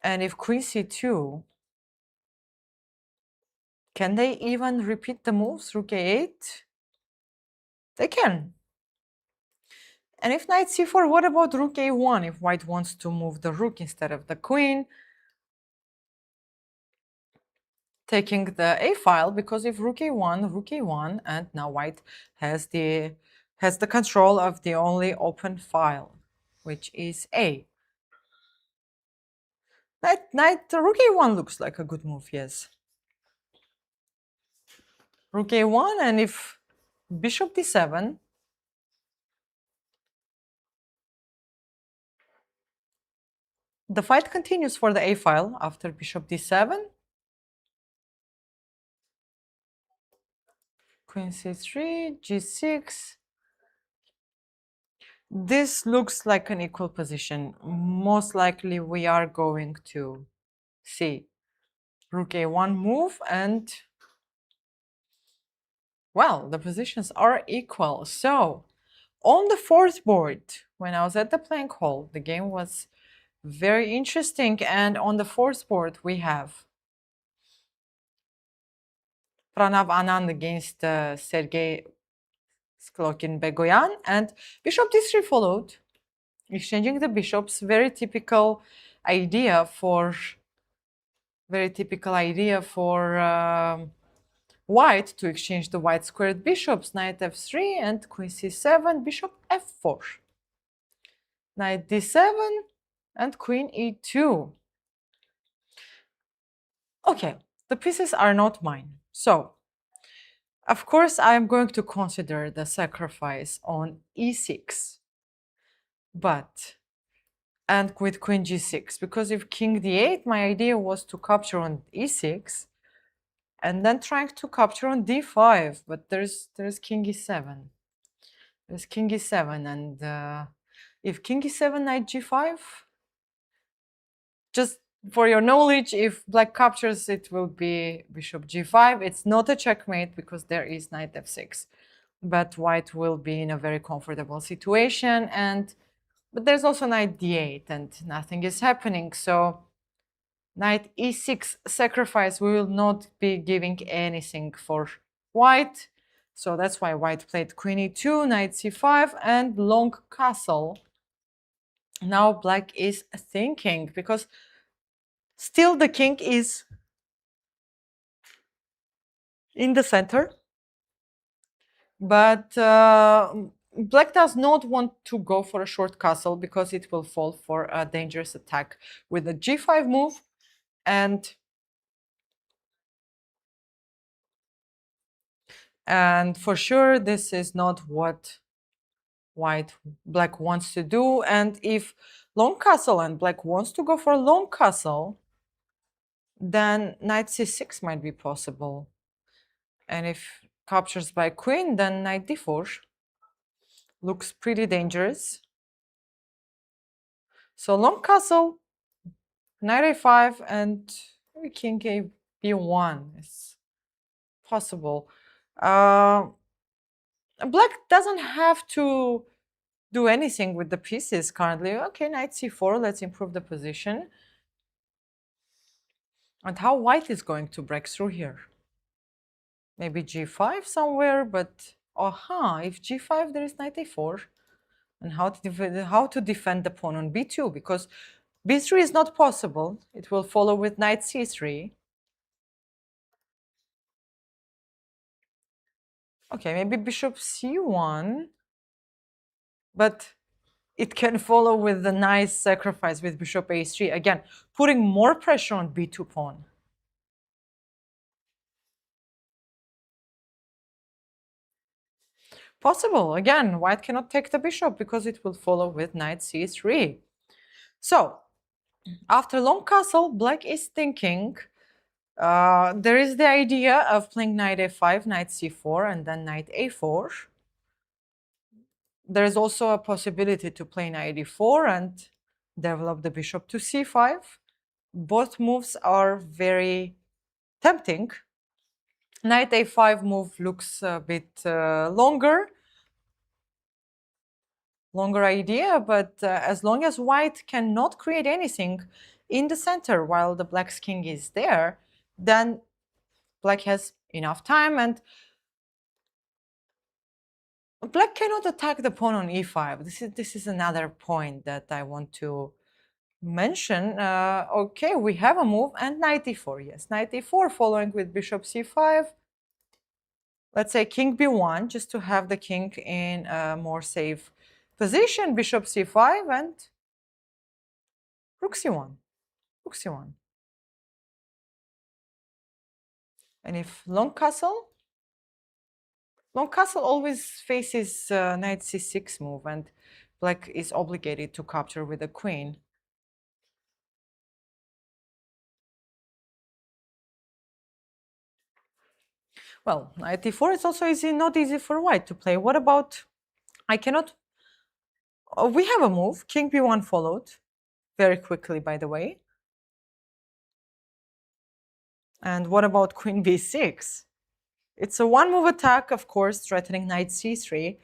And if queen c2, can they even repeat the moves, rook a8? They can. And if knight c4, what about rook a1 if white wants to move the rook instead of the queen? Taking the a file, because if rook a1, and now white has the control of the only open file, which is a. Rook a1 looks like a good move, yes. Rook a1, and if bishop d7, the fight continues for the a file after bishop d7. Queen c3, g6. This looks like an equal position. Most likely we are going to see rook a1 move, and well, the positions are equal. So on the fourth board, when I was at the playing hall, the game was very interesting. And on the fourth board, we have Pranav Anand against Sergei Sklokin-Begoyan, and bishop d3 followed, exchanging the bishops. Very typical idea for white to exchange the white squared bishops. Knight f3 and queen c7, bishop f4. Knight d7 and queen e2. Okay, the pieces are not mine. So, of course, I'm going to consider the sacrifice on e6. And with queen g6, because if king d8, my idea was to capture on e6 and then trying to capture on d5, but there's king e7. There's king e7, and if king e7, knight g5, just for your knowledge, if black captures, it will be bishop g5. It's not a checkmate because there is knight f6, but white will be in a very comfortable situation. But there's also knight d8 and nothing is happening. So knight e6 sacrifice, we will not be giving anything for white. So that's why white played queen e2, knight c5, and long castle. Now black is thinking, because still the king is in the center. But black does not want to go for a short castle because it will fall for a dangerous attack with the g5 move. And for sure, this is not what black wants to do. And if long castle and black wants to go for a long castle, then knight c6 might be possible. And if captures by queen, then knight d4 looks pretty dangerous. So long castle, knight a5, and king a b1 is possible. Black doesn't have to do anything with the pieces currently. Okay, knight c4, let's improve the position. And how white is going to break through here? Maybe g5 somewhere, but if g5, there is knight a4. And how to defend the pawn on b2, because b3 is not possible. It will follow with knight c3. Okay, maybe bishop c1. But it can follow with the nice sacrifice with bishop a3. Again, putting more pressure on b2 pawn. Possible. Again, white cannot take the bishop because it will follow with knight c3. So, after long castle, black is thinking there is the idea of playing knight a5, knight c4, and then knight a4. There is also a possibility to play knight e4 and develop the bishop to c5. Both moves are very tempting. Knight a5 move looks a bit longer idea, but as long as white cannot create anything in the center while the black's king is there, then black has enough time, and black cannot attack the pawn on e5. This is another point that I want to mention. Okay, we have a move, and knight e4. Yes, knight e4 following with bishop c5. Let's say king b1, just to have the king in a more safe position. Bishop c5 and rook c1. Rook c1. And if long castle always faces knight c6 move, and black is obligated to capture with the queen. Well, knight e4 is also not easy for white to play. What about, I cannot, we have a move, king b1 followed, very quickly, by the way. And what about queen b6? It's a one-move attack, of course, threatening knight c3,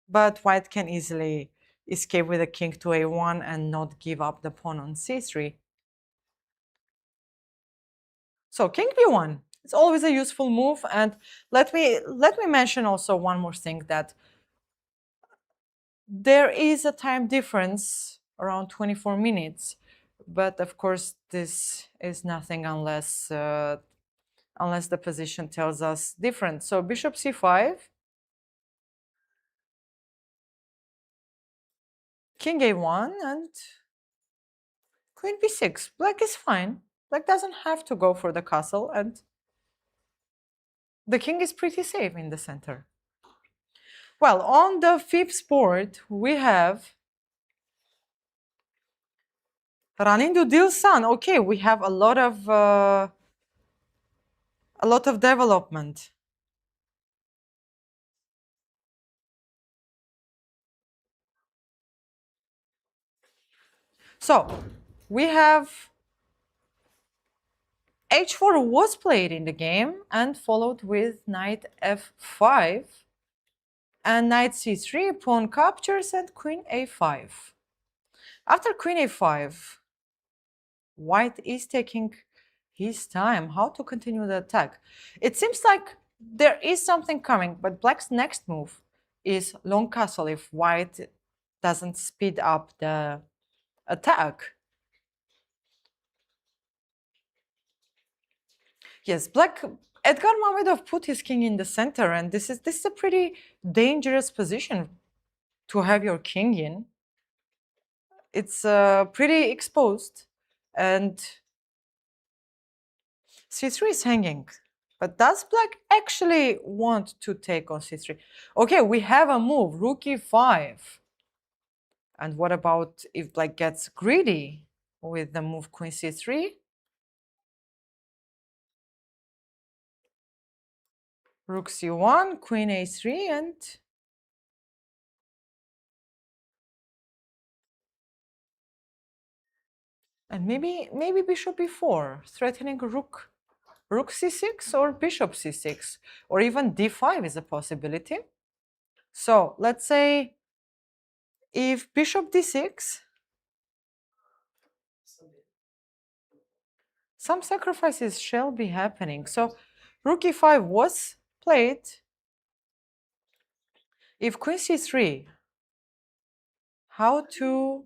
but white can easily escape with a king to a1 and not give up the pawn on c3. So king b1, it's always a useful move. And let me mention also one more thing, that there is a time difference around 24 minutes, but of course this is nothing unless the position tells us different. So bishop c5, king a1, and queen b6. Black is fine. Black doesn't have to go for the castle, and the king is pretty safe in the center. Well, on the fifth board, we have Ranindu Dilsan. Okay, we have a lot of development. So we have h4 was played in the game and followed with knight f5 and knight c3, pawn captures, and queen a5. After queen a5, white is taking his time how to continue the attack. It seems like there is something coming, but black's next move is long castle if white doesn't speed up the attack. Yes, Edgar Mamedov put his king in the center, and this is a pretty dangerous position to have your king in. It's pretty exposed, and c3 is hanging. But does black actually want to take on c3? Okay, we have a move, rook e5. And what about if black gets greedy with the move queen c3? Rook c1, queen a3, and maybe bishop e4, threatening rook c6 or bishop c6, or even d5 is a possibility. So let's say if bishop d6, some sacrifices shall be happening. So rook e5 was played. If queen c3, how to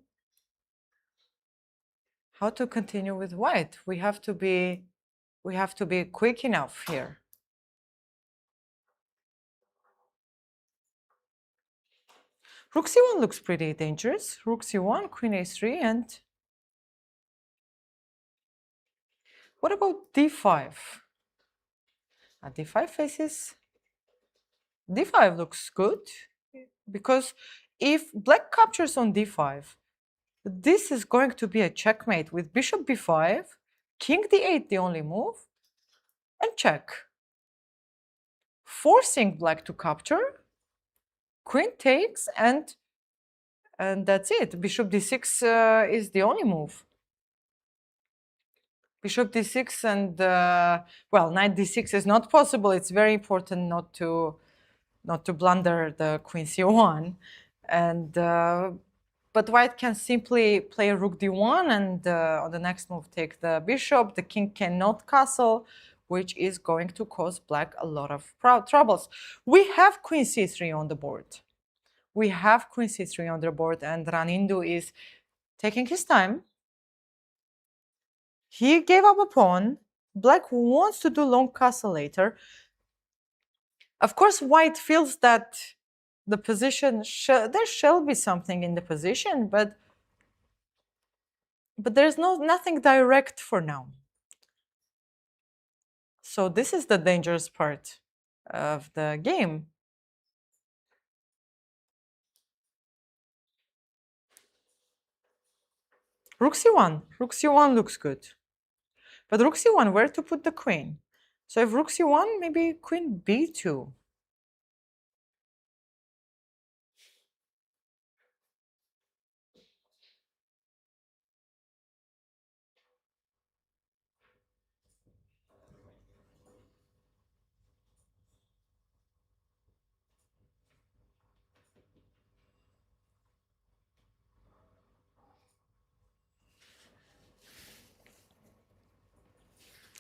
continue with white? We have to be quick enough here. Rook c1 looks pretty dangerous. Rook c1, queen a3, and what about d5? D5 faces. d5 looks good because if black captures on d5, this is going to be a checkmate with bishop b5, king d8 the only move, and check. Forcing black to capture, queen takes, and that's it. Bishop d6 is the only move. Bishop d6 and well, knight d6 is not possible. It's very important not to blunder the queen c1, and but white can simply play rook d1 and on the next move take the bishop. The king cannot castle, which is going to cause black a lot of troubles. We have queen c3 on the board. We have queen c3 on the board, and Ranindu is taking his time. He gave up a pawn. Black wants to do long castle later. Of course, white feels that the position, there shall be something in the position, but there's nothing direct for now. So this is the dangerous part of the game. Rook c1. Rook c1 looks good. But rook c1, where to put the queen? So if rook c1, maybe queen b2.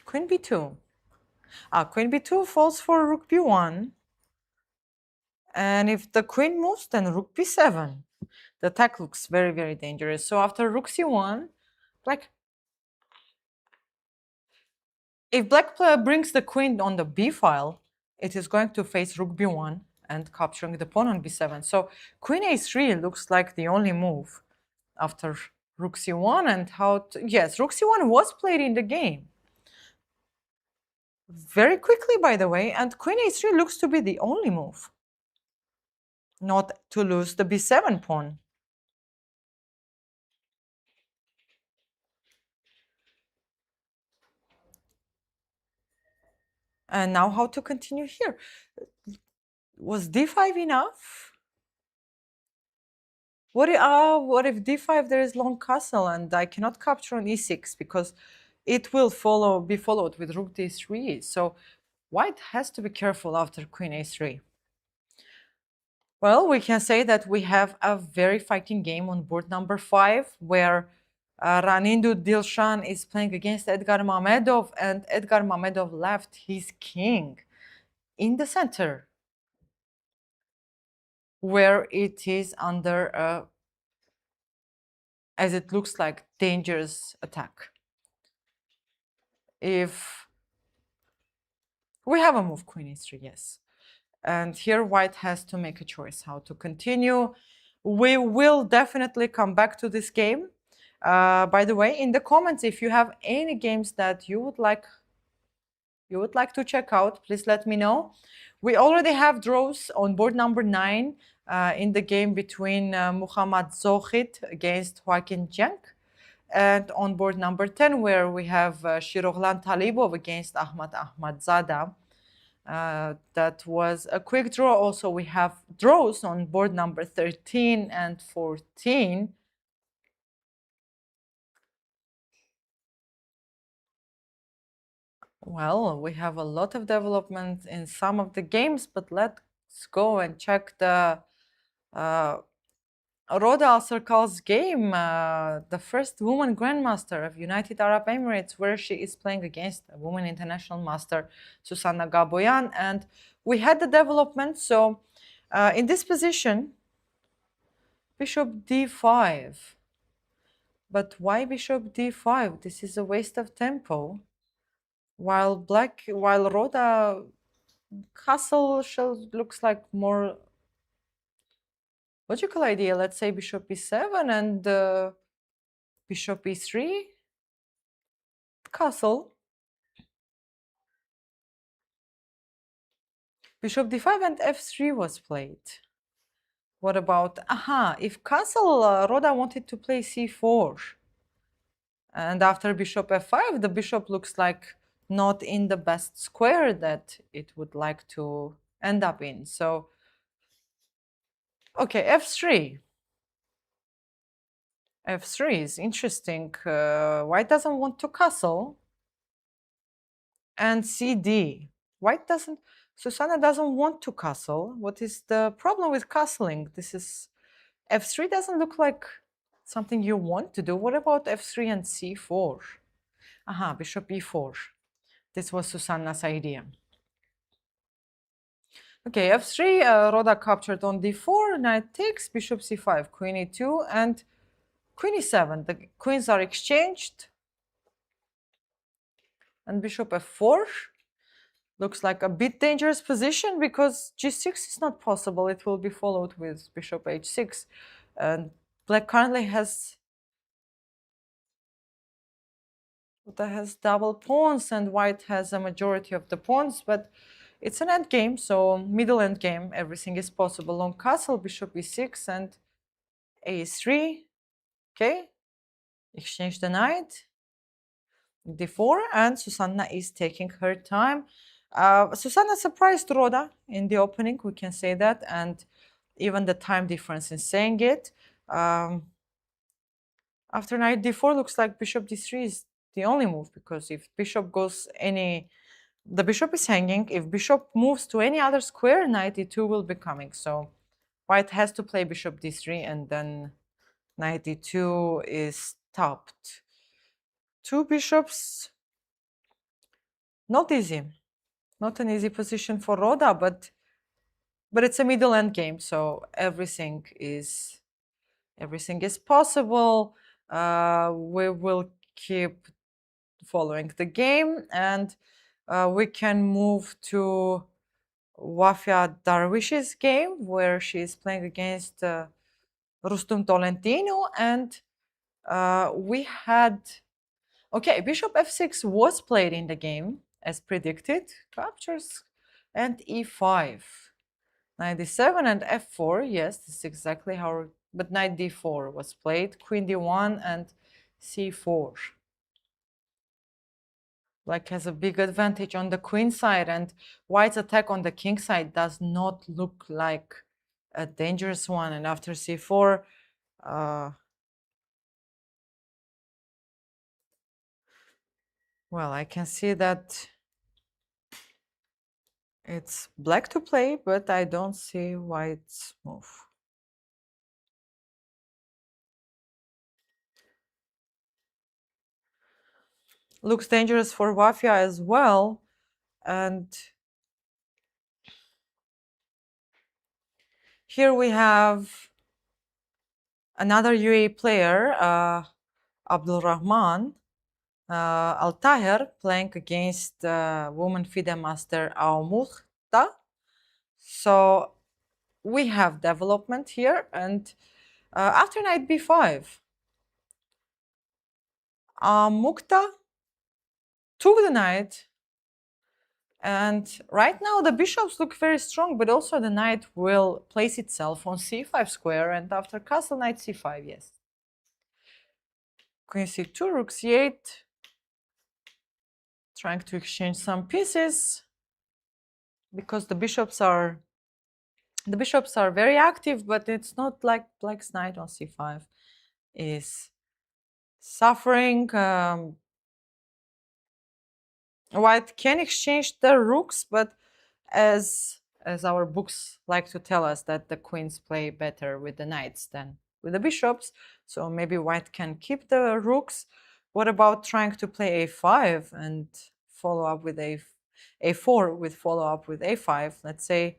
Queen b2. Queen b2 falls for rook b1. And if the queen moves, then rook b7. The attack looks very, very dangerous. So after rook c1, black... If black brings the queen on the b file, it is going to face rook b1 and capturing the pawn on b7. So queen a3 looks like the only move after rook c1. And yes, rook c1 was played in the game very quickly, by the way, and queen a3 looks to be the only move, not to lose the b7 pawn. And now how to continue here? Was d5 enough? What if d5 there is long castle and I cannot capture on e6 because it will be followed with rook d3. So white has to be careful after queen a3. Well, we can say that we have a very fighting game on board number 5, where Ranindu Dilshan is playing against Edgar Mamedov, and Edgar Mamedov left his king in the center, where it is under a, as it looks like, dangerous attack. If we have a move queen e3, yes. And here white has to make a choice how to continue. We will definitely come back to this game. By the way, in the comments, if you have any games that you would like to check out, please let me know. We already have draws on board number 9 in the game between Muhammad Zohid against Joaquin Genk, and on board number 10, where we have Shiroghlan Talibov against Ahmad Ahmadzada. That was a quick draw. Also, we have draws on board number 13 and 14. Well, we have a lot of development in some of the games, but let's go and check the Roda Al Serkal's game, the first woman grandmaster of United Arab Emirates, where she is playing against a woman international master, Susanna Gaboyan. And we had the development. So in this position, bishop d5. But why bishop d5? This is a waste of tempo. While Roda castle looks like more logical idea. Let's say bishop e7 and bishop e3, castle. Bishop d5 and f3 was played. What about, if castle, Roda wanted to play c4. And after bishop f5, the bishop looks like not in the best square that it would like to end up in. So, okay, f3. f3 is interesting. White doesn't want to castle. And cd. White doesn't, Susanna doesn't want to castle. What is the problem with castling? This is, f3 doesn't look like something you want to do. What about f3 and c4? Bishop e4. This was Susanna's idea. Okay, f3, Roda captured on d4, knight takes, bishop c5, queen e2, and queen e7. The queens are exchanged. And bishop f4 looks like a bit dangerous position because g6 is not possible. It will be followed with bishop h6. And black currently has double pawns and white has a majority of the pawns, but it's an endgame, so middle endgame, everything is possible. Long castle, bishop e6 and a3. Okay, exchange the knight, d4, and Susanna is taking her time. Susanna surprised Roda in the opening, we can say that, and even the time difference in saying it. After knight d4, looks like bishop d3 is the only move, because if bishop goes the bishop is hanging. If bishop moves to any other square, knight e2 will be coming. So white has to play bishop d3, and then knight e2 is stopped. Two bishops, not easy. Not an easy position for Roda, but it's a middle end game, so everything is possible. We will keep following the game, and we can move to Wafia Darwish's game, where she is playing against Rustum Tolentino, and we had, okay, bishop f6 was played in the game as predicted, captures, and e5, knight d7 and f4. Yes, this is exactly how, but knight d4 was played, queen d1 and c4. Black has a big advantage on the queen side, and white's attack on the king side does not look like a dangerous one. And after c4, well, I can see that it's black to play, but I don't see white's move. Looks dangerous for Wafia as well. And here we have another UAE player, Abdul Rahman Al Tahir, playing against woman FIDE master Mukhta. So we have development here, and after knight b5, Mukhta took the knight, and right now the bishops look very strong, but also the knight will place itself on c5 square, and after castle, knight c5, yes. Queen c2, rook c8, trying to exchange some pieces, because the bishops are very active, but it's not like black's knight on c5 is suffering. White can exchange the rooks, but as our books like to tell us, that the queens play better with the knights than with the bishops, so maybe white can keep the rooks. What about trying to play a5 and follow up with a4 with follow up with a5? Let's say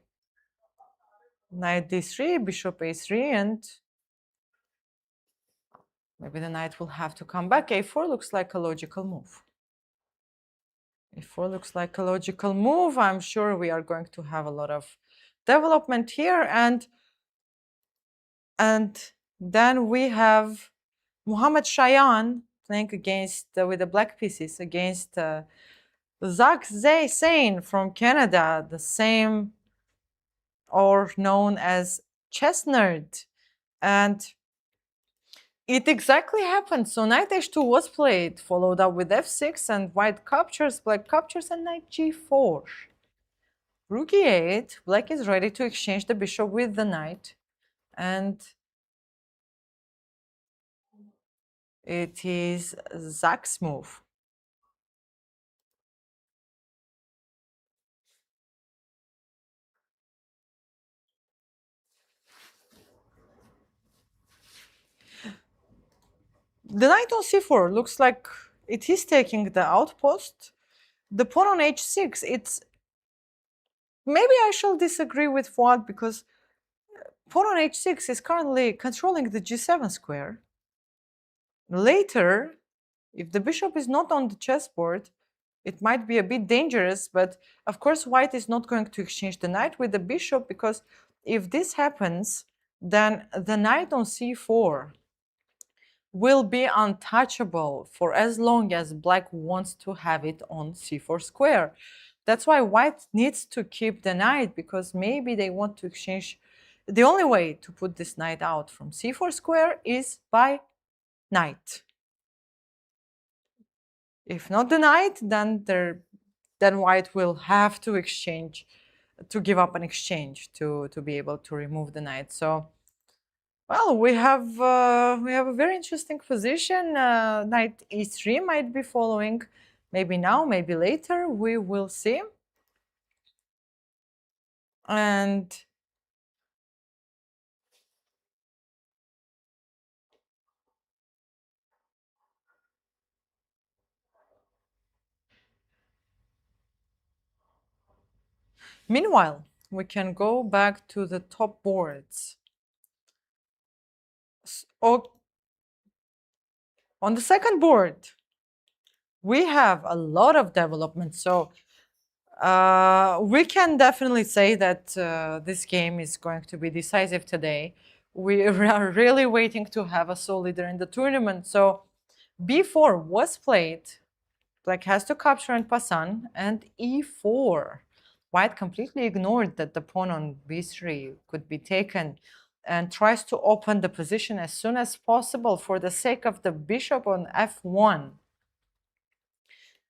knight d3, bishop a3, and maybe the knight will have to come back. a4 looks like a logical move. a4 looks like a logical move. I'm sure we are going to have a lot of development here. And And then we have Muhammad Shayan playing against with the black pieces against Zach Zane from Canada, the same or known as chess nerd. And it exactly happened. So knight h2 was played, followed up with f6 and white captures, black captures, and knight g4. Rook e8, black is ready to exchange the bishop with the knight. And it is Zach's move. The knight on c4 looks like it is taking the outpost. The pawn on h6, it's... Maybe I shall disagree with Fuad because pawn on h6 is currently controlling the g7 square. Later, if the bishop is not on the chessboard, it might be a bit dangerous, but of course white is not going to exchange the knight with the bishop, because if this happens, then the knight on c4 will be untouchable for as long as black wants to have it on c4 square. That's why white needs to keep the knight, because maybe they want to exchange. The only way to put this knight out from c4 square is by knight. If not the knight, then white will have to exchange, to give up an exchange to be able to remove the knight. So, well, we have a very interesting position. Knight e3 might be following, maybe now, maybe later. We will see. And meanwhile, we can go back to the top boards. Oh, on the second board, we have a lot of development. So we can definitely say that this game is going to be decisive today. We are really waiting to have a sole leader in the tournament. So b4 was played. Black has to capture and pass on, and e4. White completely ignored that the pawn on b3 could be taken and tries to open the position as soon as possible for the sake of the bishop on f1.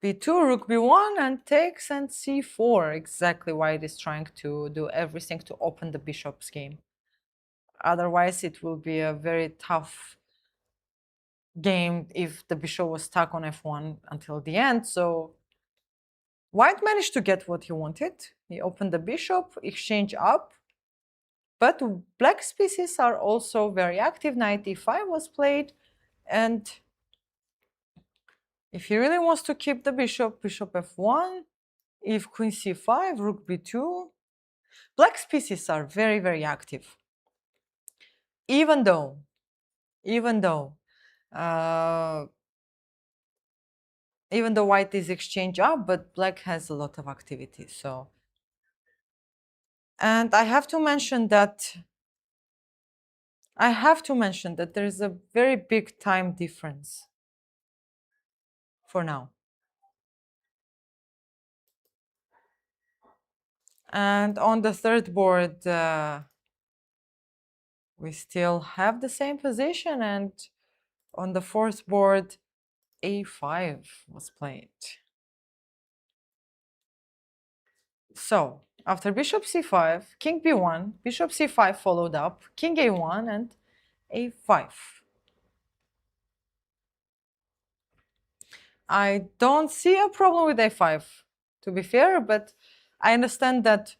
b2, rook b1, and takes, and c4. Exactly why it is trying to do everything to open the bishop's game. Otherwise, it will be a very tough game if the bishop was stuck on f1 until the end. So white managed to get what he wanted. He opened the bishop, exchange up. But black's pieces are also very active. Knight e5 was played, and if he really wants to keep the bishop, bishop f1, if queen c5, rook b2, black's pieces are very, very active. Even though white is exchange up, but black has a lot of activity. So, and I have to mention that there is a very big time difference for now. And on the third board, we still have the same position, and on the fourth board, a5 was played. So, after bishop c5, king b1, bishop c5 followed up, king a1, and a5. I don't see a problem with a5, to be fair, but I understand that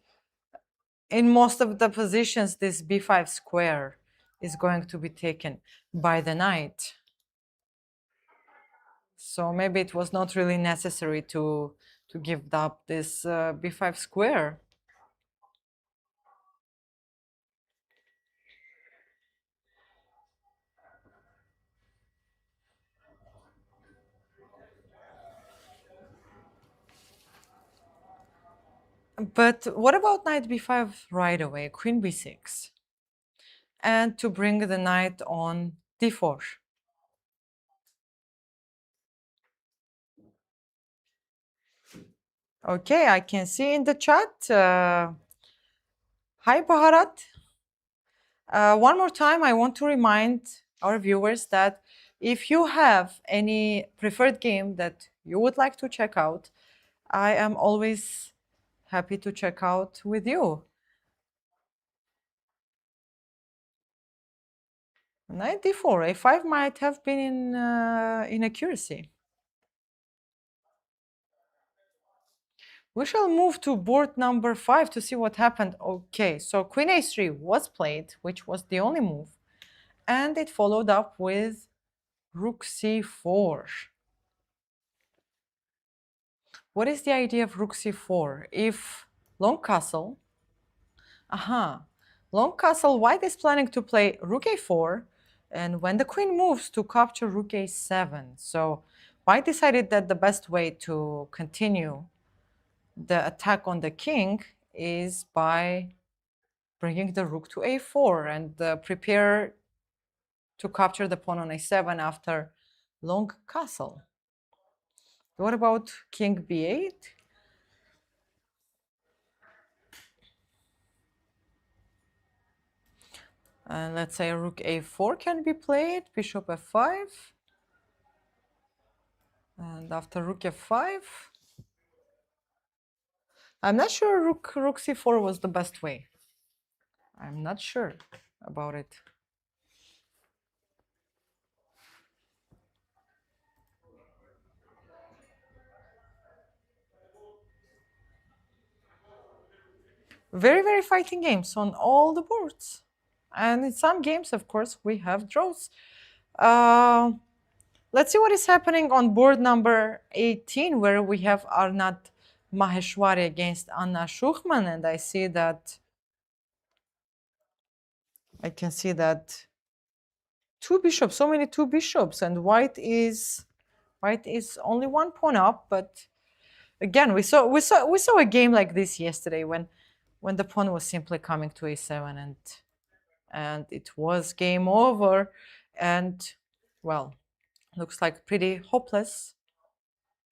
in most of the positions, this b5 square is going to be taken by the knight. So maybe it was not really necessary to give up this b5 square. But what about knight b5 right away, queen b6? and to bring the knight on d4. Okay, I can see in the chat. Hi, Baharat. One more time, I want to remind our viewers that if you have any preferred game that you would like to check out, I am always happy to check out with you. Knight d4, a5 might have been in accuracy. We shall move to board number 5 to see what happened. Okay, so queen a3 was played, which was the only move, and it followed up with rook c4. What is the idea of rook c4? If long castle, long castle, white is planning to play rook a4, and when the queen moves to capture rook a7. So white decided that the best way to continue the attack on the king is by bringing the rook to a4 and prepare to capture the pawn on a7 after long castle. What about king b8? And let's say rook a4 can be played, bishop f5. And after rook f5, I'm not sure rook c4 was the best way. I'm not sure about it. Very, very fighting games on all the boards. And in some games, of course, we have draws. Let's see what is happening on board number 18, where we have Arnat Maheshwari against Anna Schuchman. And I can see that two bishops, so many two bishops, and white is only one pawn up. But again, we saw a game like this yesterday when the pawn was simply coming to a7 and it was game over. And well, looks like pretty hopeless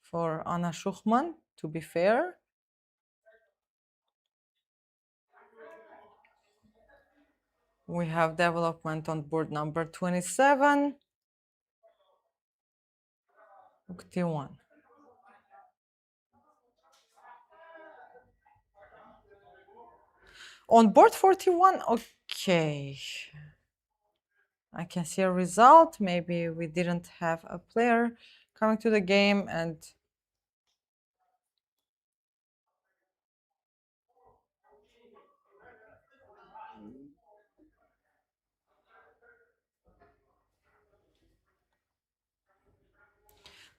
for Anna Schuchman, to be fair. We have development on board number 27. Rook d1. On board 41, okay. I can see a result. Maybe we didn't have a player coming to the game, and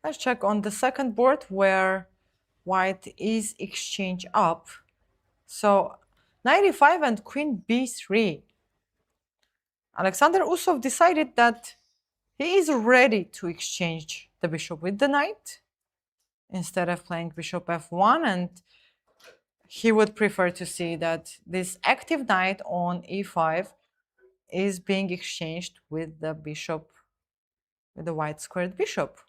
let's check on the second board where white is exchange up. So 95 and queen b3. Alexander Usov decided that he is ready to exchange the bishop with the knight instead of playing bishop f1, and he would prefer to see that this active knight on e5 is being exchanged with the bishop, with the white squared bishop.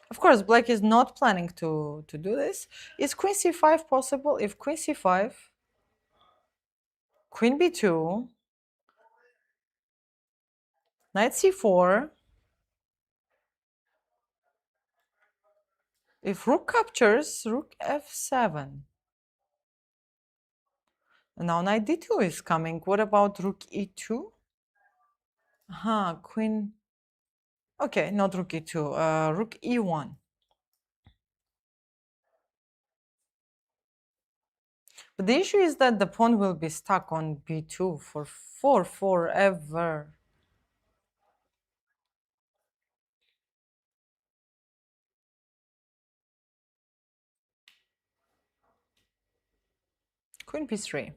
Of course, black is not planning to do this. Is queen c5 possible? If queen c5, queen b2, knight c4, if rook captures, rook f7. And now knight d2 is coming. What about rook e2? Queen. Okay, not rook e2, rook e1. But the issue is that the pawn will be stuck on b2 for forever. Queen b3.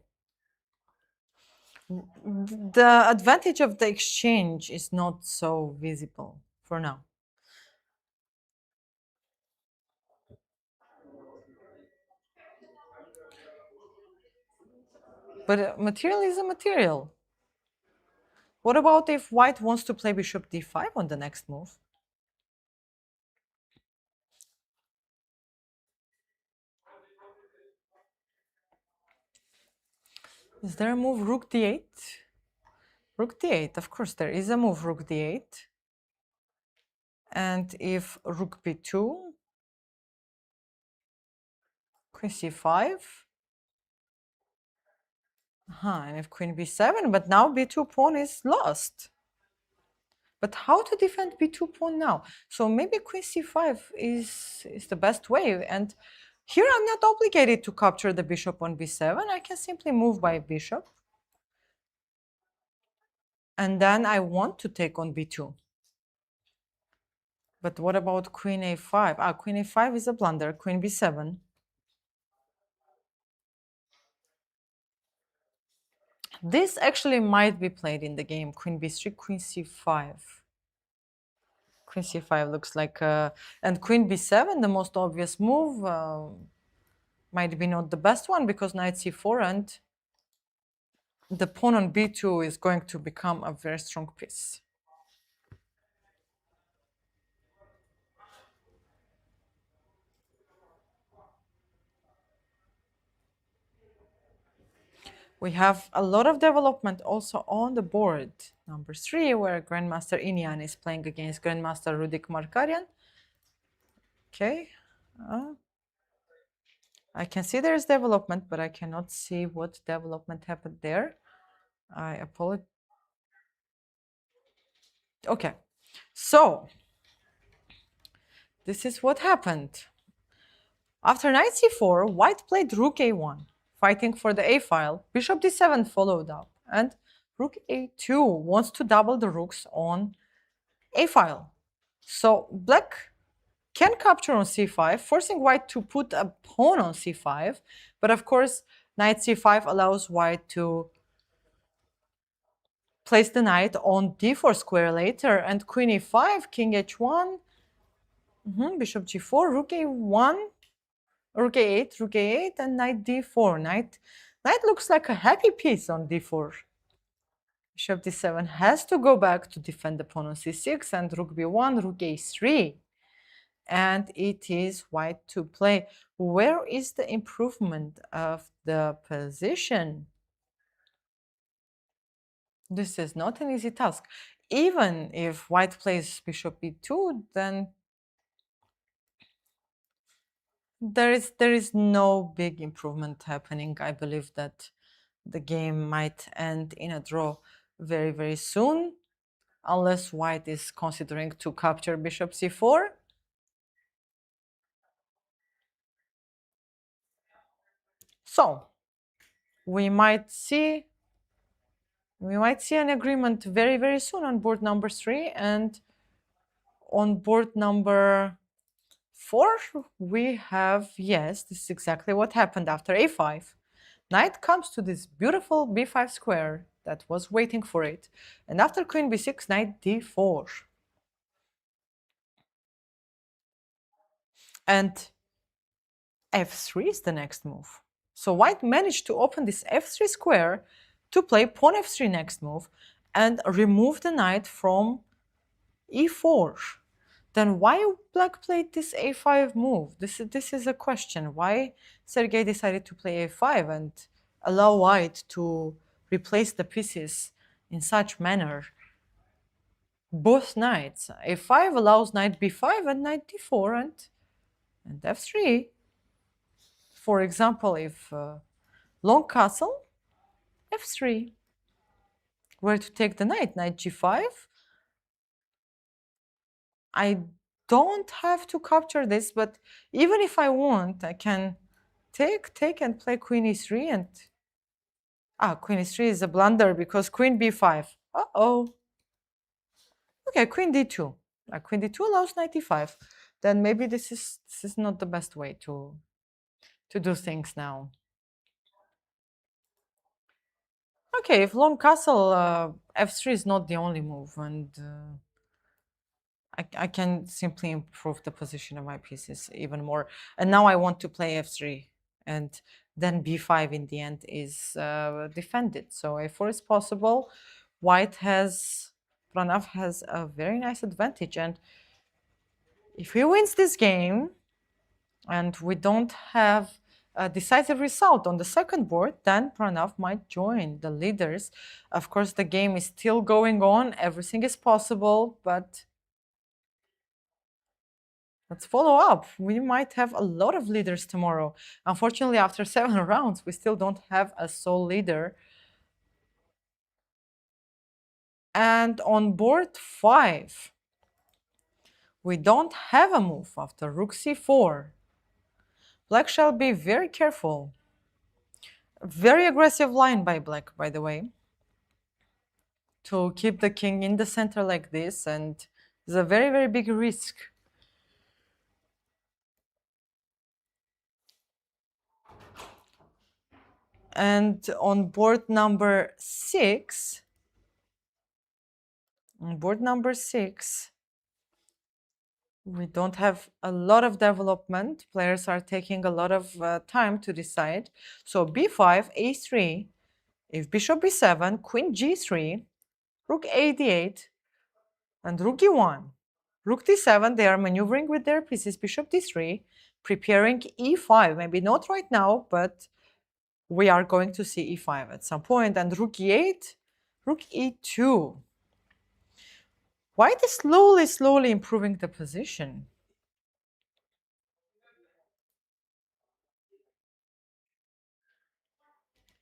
The advantage of the exchange is not so visible for now. But material is a material. What about if white wants to play bishop d5 on the next move? Is there a move rook d8? Rook d8, of course there is a move rook d8. And if rook b2, queen c5, and if queen b7, but now b2 pawn is lost. But how to defend b2 pawn now? So maybe queen c5 is the best way. And here I'm not obligated to capture the bishop on b7. I can simply move by bishop. And then I want to take on b2. But what about queen a5? Queen a5 is a blunder. Queen b7. This actually might be played in the game. Queen b3, queen c5. Queen c5 looks like... and queen b7, the most obvious move, might be not the best one because knight c4 and the pawn on b2 is going to become a very strong piece. We have a lot of development also on the board. Number 3, where Grandmaster Inian is playing against Grandmaster Rudik Markarian. Okay. I can see there's development, but I cannot see what development happened there. I apologize. Okay. So, this is what happened. After knight c4, white played rook a1, fighting for the a file. Bishop d7 followed up, and rook a2 wants to double the rooks on a file. So black can capture on c5, forcing white to put a pawn on c5. But of course, knight c5 allows white to place the knight on d4 square later, and queen e5, king h1, bishop g4, rook a1, rook a8, rook a8, and knight d4. Knight looks like a happy piece on d4. Bishop d7 has to go back to defend the pawn on c6, and rook b1, rook a3. And it is white to play. Where is the improvement of the position? This is not an easy task. Even if white plays bishop b2, then there is no big improvement happening. I believe that the game might end in a draw very, very soon, unless white is considering to capture bishop c4. So we might see an agreement very, very soon on board number 3, and on board number 4 we have, yes, this is exactly what happened after a5. Knight comes to this beautiful b5 square that was waiting for it, and after queen b6, knight d4. And f3 is the next move. So white managed to open this f3 square to play pawn f3 next move and remove the knight from e4. Then why black played this a5 move? This is a question. Why Sergei decided to play a5 and allow white to replace the pieces in such manner? Both knights. a5 allows knight b5 and knight d4 and f3. For example, if long castle, f3. Where to take the knight? Knight g5. I don't have to capture this, but even if I want, I can take and play queen e3 and... queen e3 is a blunder because queen b5. Uh-oh. Okay, queen d2. Queen d2 allows knight e5. Then maybe this is not the best way to do things now. Okay, if long castle, f3 is not the only move, and I can simply improve the position of my pieces even more. And now I want to play f3, and then b5 in the end is defended. So a4 is possible. Pranav has a very nice advantage, and if he wins this game and we don't have a decisive result on the second board, then Pranav might join the leaders. Of course, the game is still going on. Everything is possible, but let's follow up. We might have a lot of leaders tomorrow. Unfortunately, after 7 rounds, we still don't have a sole leader. And on board 5, we don't have a move after rook c4. Black shall be very careful. Very aggressive line by Black, by the way, to keep the king in the center like this, and it's a very, very big risk. And on board number 6, we don't have a lot of development. Players are taking a lot of time to decide. So b5, a3, if bishop b7, queen g3, rook a d8, and rook e1. Rook d7, they are maneuvering with their pieces, bishop d3, preparing e5. Maybe not right now, but we are going to see e5 at some point. And rook e8, rook e2. White is slowly improving the position.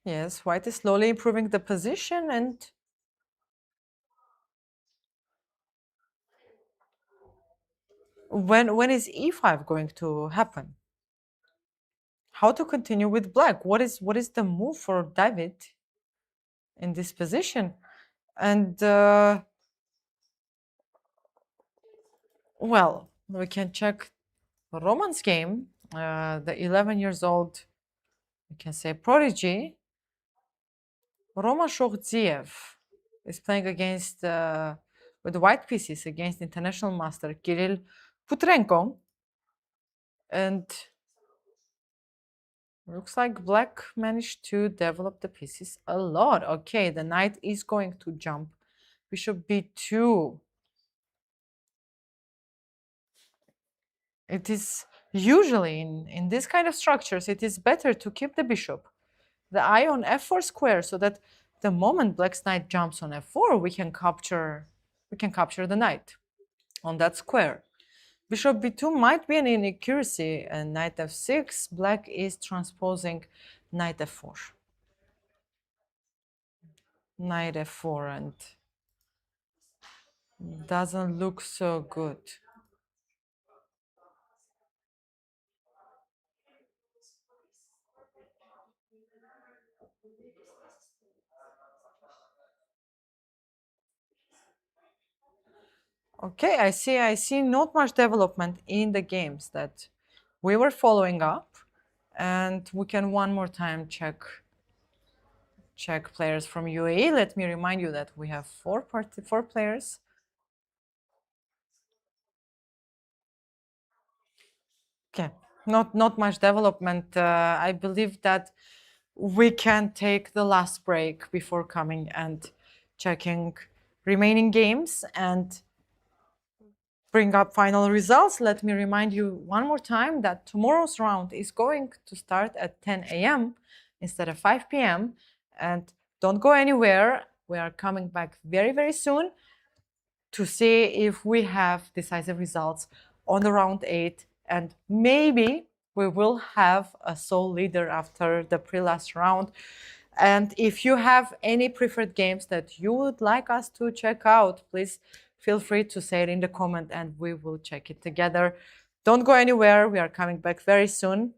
Yes, white is slowly improving the position. And when is e5 going to happen? How to continue with black? What is the move for David in this position? And well, we can check Roman's game. The 11 years old, we can say prodigy, Roman Shokhdiev, is playing against with white pieces against international master Kirill Putrenko, and looks like black managed to develop the pieces a lot. Okay, the knight is going to jump. Bishop b2. It is usually in this kind of structures, it is better to keep the bishop, the eye on f4 square, so that the moment black's knight jumps on f4, we can capture the knight on that square. Bishop b2 might be an inaccuracy, and knight f6, black is transposing knight f4. Knight f4, and doesn't look so good. Okay, I see not much development in the games that we were following up, and we can one more time check players from UAE. Let me remind you that we have four players. Okay, not much development. I believe that we can take the last break before coming and checking remaining games and bring up final results. Let me remind you one more time that tomorrow's round is going to start at 10 a.m. instead of 5 p.m. And don't go anywhere. We are coming back very, very soon to see if we have decisive results on the round 8. And maybe we will have a sole leader after the pre-last round. And if you have any preferred games that you would like us to check out, please feel free to say it in the comment and we will check it together. Don't go anywhere. We are coming back very soon.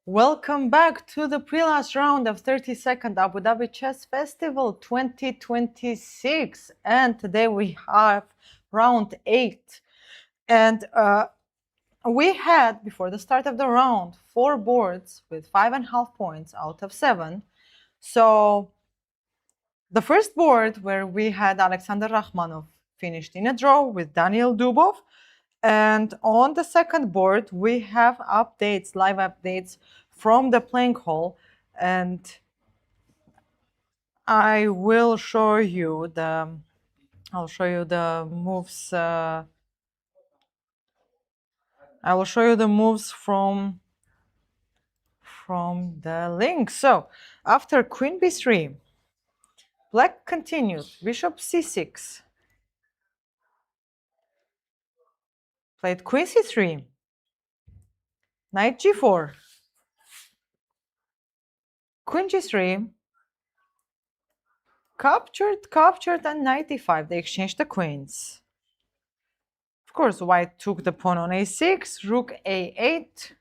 Welcome back to the pre-last round of 32nd Abu Dhabi Chess Festival 2026. And today we have round 8. And we had, before the start of the round, 4 boards with 5.5 points out of 7. So the first board, where we had Alexander Rakhmanov, finished in a draw with Daniel Dubov. And on the second board, we have updates, live updates from the playing hall. And I will show you the, I'll show you the moves. I will show you the moves from the link. So after Queen B3, Black continued, Bishop C6, played Queen C3, Knight G4, Queen G3, captured, and Knight E5. They exchanged the queens. Of course, White took the pawn on A6, Rook A8,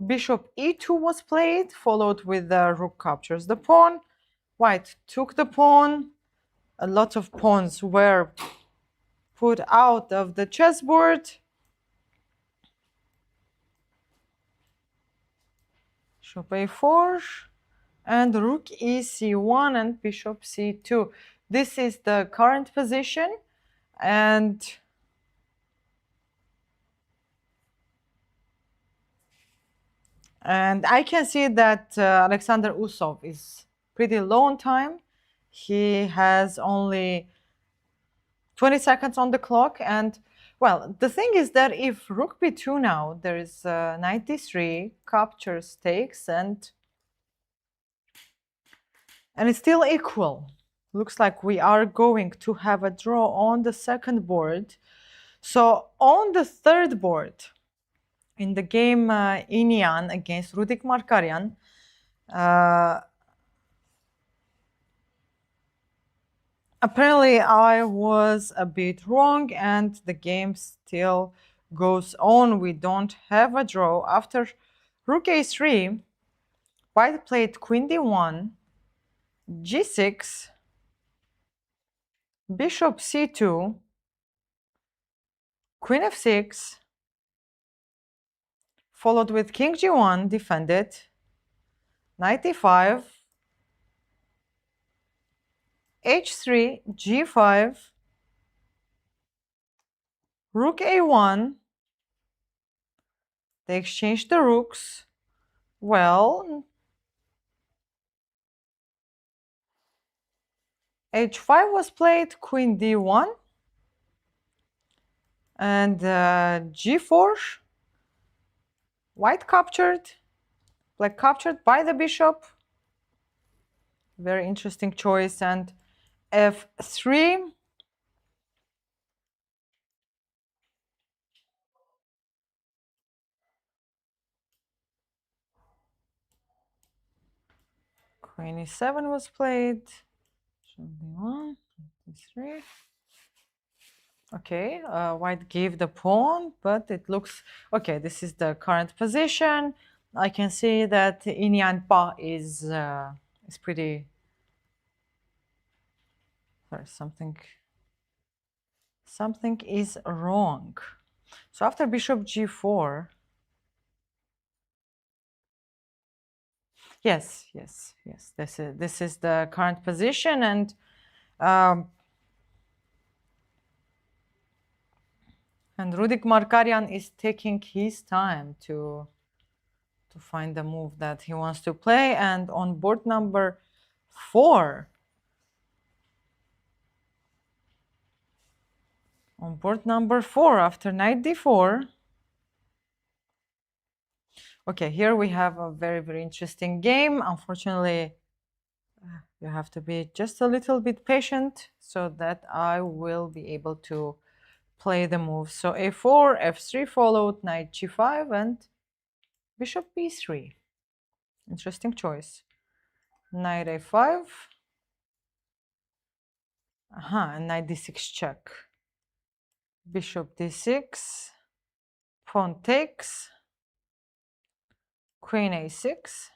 Bishop E2 was played, followed with the Rook captures the pawn. White took the pawn. A lot of pawns were put out of the chessboard. Bishop A4 and Rook EC1 and Bishop C2. This is the current position, and I can see that Alexander Usov is pretty low on time. He has only 20 seconds on the clock. And, well, the thing is that if Rook B2 now, there is Knight D3, captures, takes, and it's still equal. Looks like we are going to have a draw on the second board. So on the third board, in the game Inian against Rudik Markarian, apparently I was a bit wrong and the game still goes on. We don't have a draw. After Rook A3, White played Queen D1, G6, Bishop C2, Queen F6, followed with King G1, defended, Knight E5, H3, G5, Rook A1. They exchanged the rooks. Well, H5 was played, Queen D1, and G4. White captured, Black captured by the bishop. Very interesting choice. And F3. Queen E7 was played. D1, D3. Okay, White gave the pawn, but it looks okay. This is the current position. I can see that Inian Pa is pretty. Sorry, something is wrong. So after Bishop G4. Yes. This is the current position, and Rudik Markarian is taking his time to find the move that he wants to play. And on board number 4, after Knight D4. Okay, here we have a very, very interesting game. Unfortunately, you have to be just a little bit patient so that I will be able to play the move. So A4, F3 followed, Knight G5, and Bishop B3. Interesting choice. Knight A5. And Knight D6 check. Bishop D6. Pawn takes. queen a6,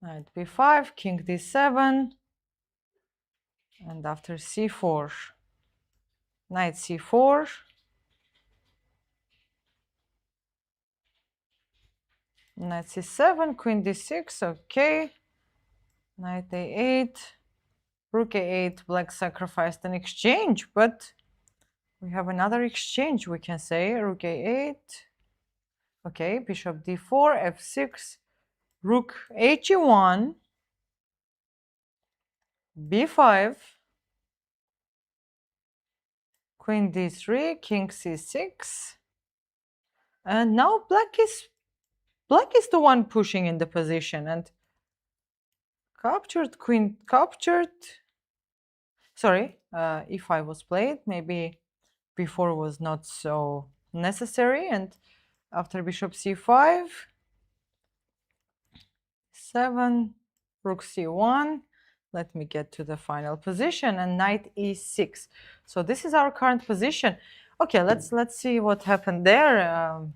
knight b5, king d7, and after c4, knight c4, knight c7, queen d6, okay, knight a8, rook a8, black sacrificed an exchange, but we have another exchange, we can say, rook a8, okay, bishop d4, f6, rook h1, b5, queen d3, king c6, and now black is the one pushing in the position, and captured, queen captured. Sorry, e5 was played. Maybe before was not so necessary, and after bishop c5, 7, rook c1. Let me get to the final position, and knight e6. So this is our current position. Okay, let's see what happened there.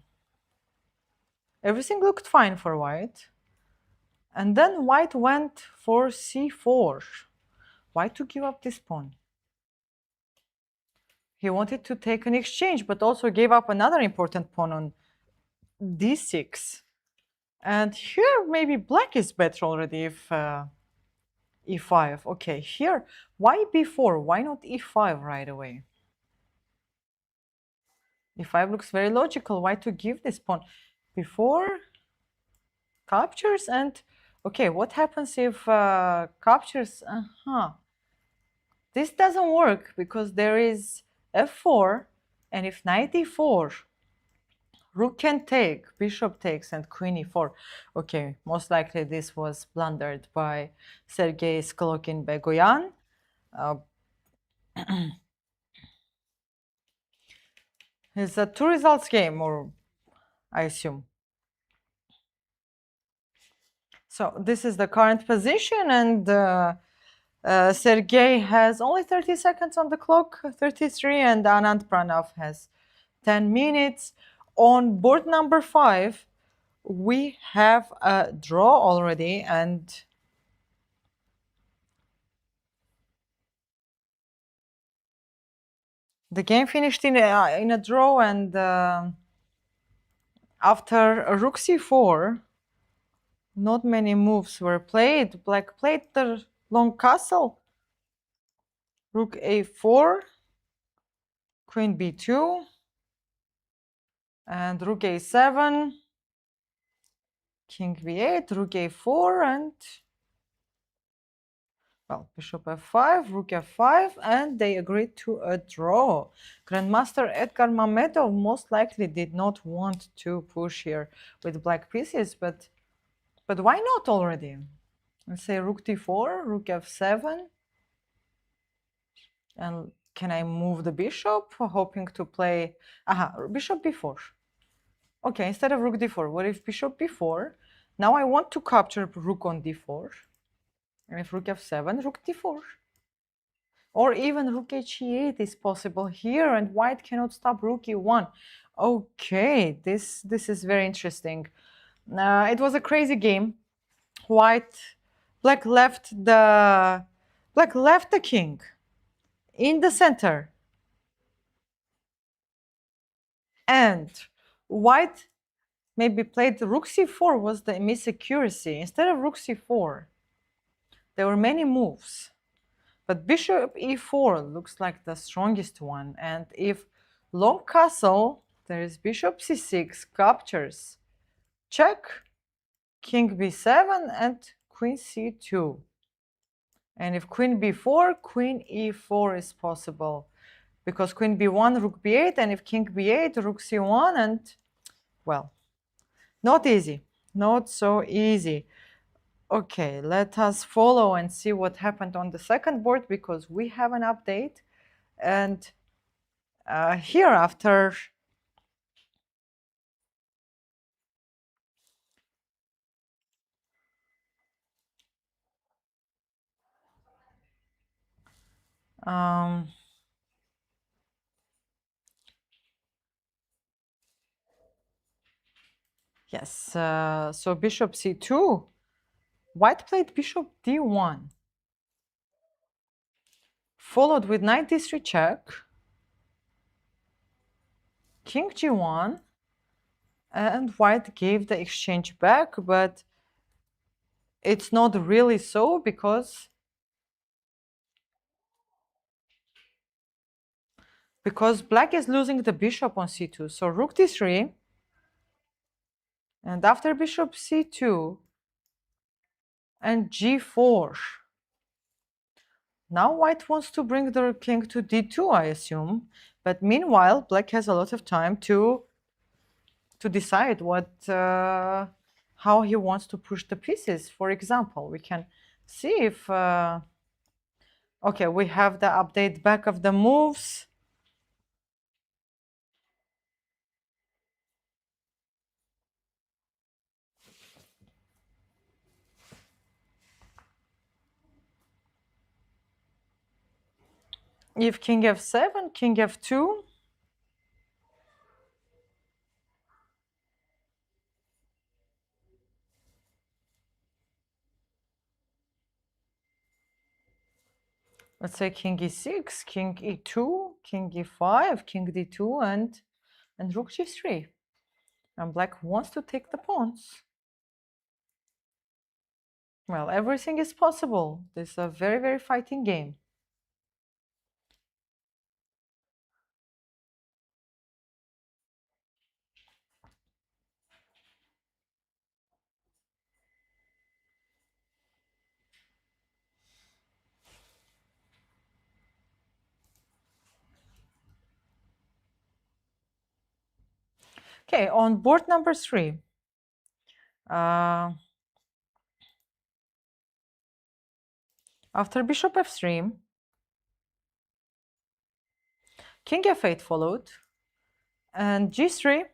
Everything looked fine for white. And then white went for c4. Why to give up this pawn? He wanted to take an exchange, but also gave up another important pawn on d6. And here maybe black is better already if e5. Okay, here, why b4? Why not e5 right away? e5 looks very logical. Why to give this pawn? Before captures, and okay, what happens if captures? This doesn't work because there is f4, and if knight e4, rook can take, bishop takes, and queen e4. Okay, most likely this was blundered by Sergei Sklokin-Begoyan. It's a two results game, or I assume. So this is the current position, and Sergei has only 30 seconds on the clock, 33, and Anand Pranav has 10 minutes. On board number 5, we have a draw already, and the game finished in a draw, and after rook c4, not many moves were played. Black played the long castle, rook a4, queen b2, and rook a7, king b8, rook a4, and well, bishop f5, rook f5, and they agreed to a draw. Grandmaster Edgar Mamedov most likely did not want to push here with black pieces, but why not already? Let's say rook d4, rook f7, and can I move the bishop, hoping to play bishop b4. Okay, instead of rook d4, what if bishop b4? Now I want to capture rook on d4. And if rook f7, rook d4. Or even rook h8 is possible here, and white cannot stop rook e1. Okay, this is very interesting. It was a crazy game. Black left the king in the center, and white maybe played rook c4 was the miss accuracy. Instead of rook c4, there were many moves, but bishop e4 looks like the strongest one. And if long castle, there is bishop c6, captures, check, king b7, and queen c2. And if queen b4, queen e4 is possible, because queen b1, rook b8, and if king b8, rook c1, and well, not easy, not so easy. Okay, let us follow and see what happened on the second board, because we have an update. And here after Yes, so bishop c2. White played bishop d1. Followed with knight d3 check. King g1. And white gave the exchange back, but it's not really so because black is losing the bishop on c2. So rook d3. And after bishop c2 and g4. Now white wants to bring the king to d2, I assume. But meanwhile, black has a lot of time to decide how he wants to push the pieces. For example, we can see if okay, we have the update back of the moves. If king f7, king f2. Let's say king e6, king e2, king e5, king d2, and rook g3. And black wants to take the pawns. Well, everything is possible. This is a very, very fighting game. Okay, on board number 3. After bishop f3, king f8 followed, and g3,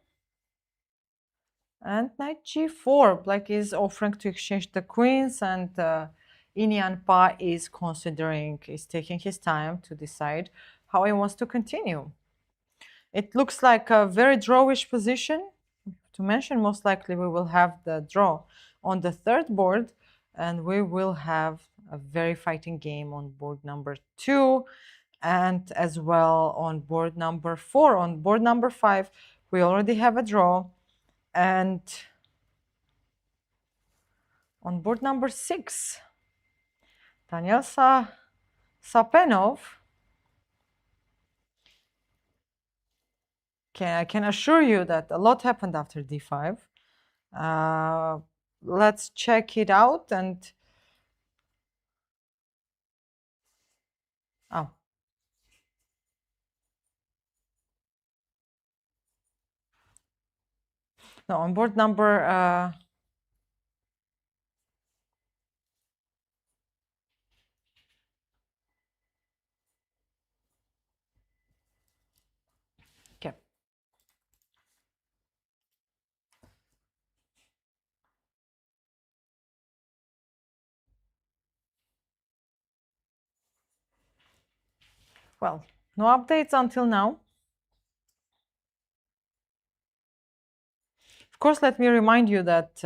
and knight g4. Black is offering to exchange the queens, and Inian Pa is taking his time to decide how he wants to continue. It looks like a very drawish position. To mention, most likely we will have the draw on the third board, and we will have a very fighting game on board number 2, and as well on board number 4. On board number 5, we already have a draw, and on board number 6, Daniel Sapenov. I can assure you that a lot happened after d5. Let's check it out. And oh, no, on board number okay. Well, no updates until now. Of course, let me remind you that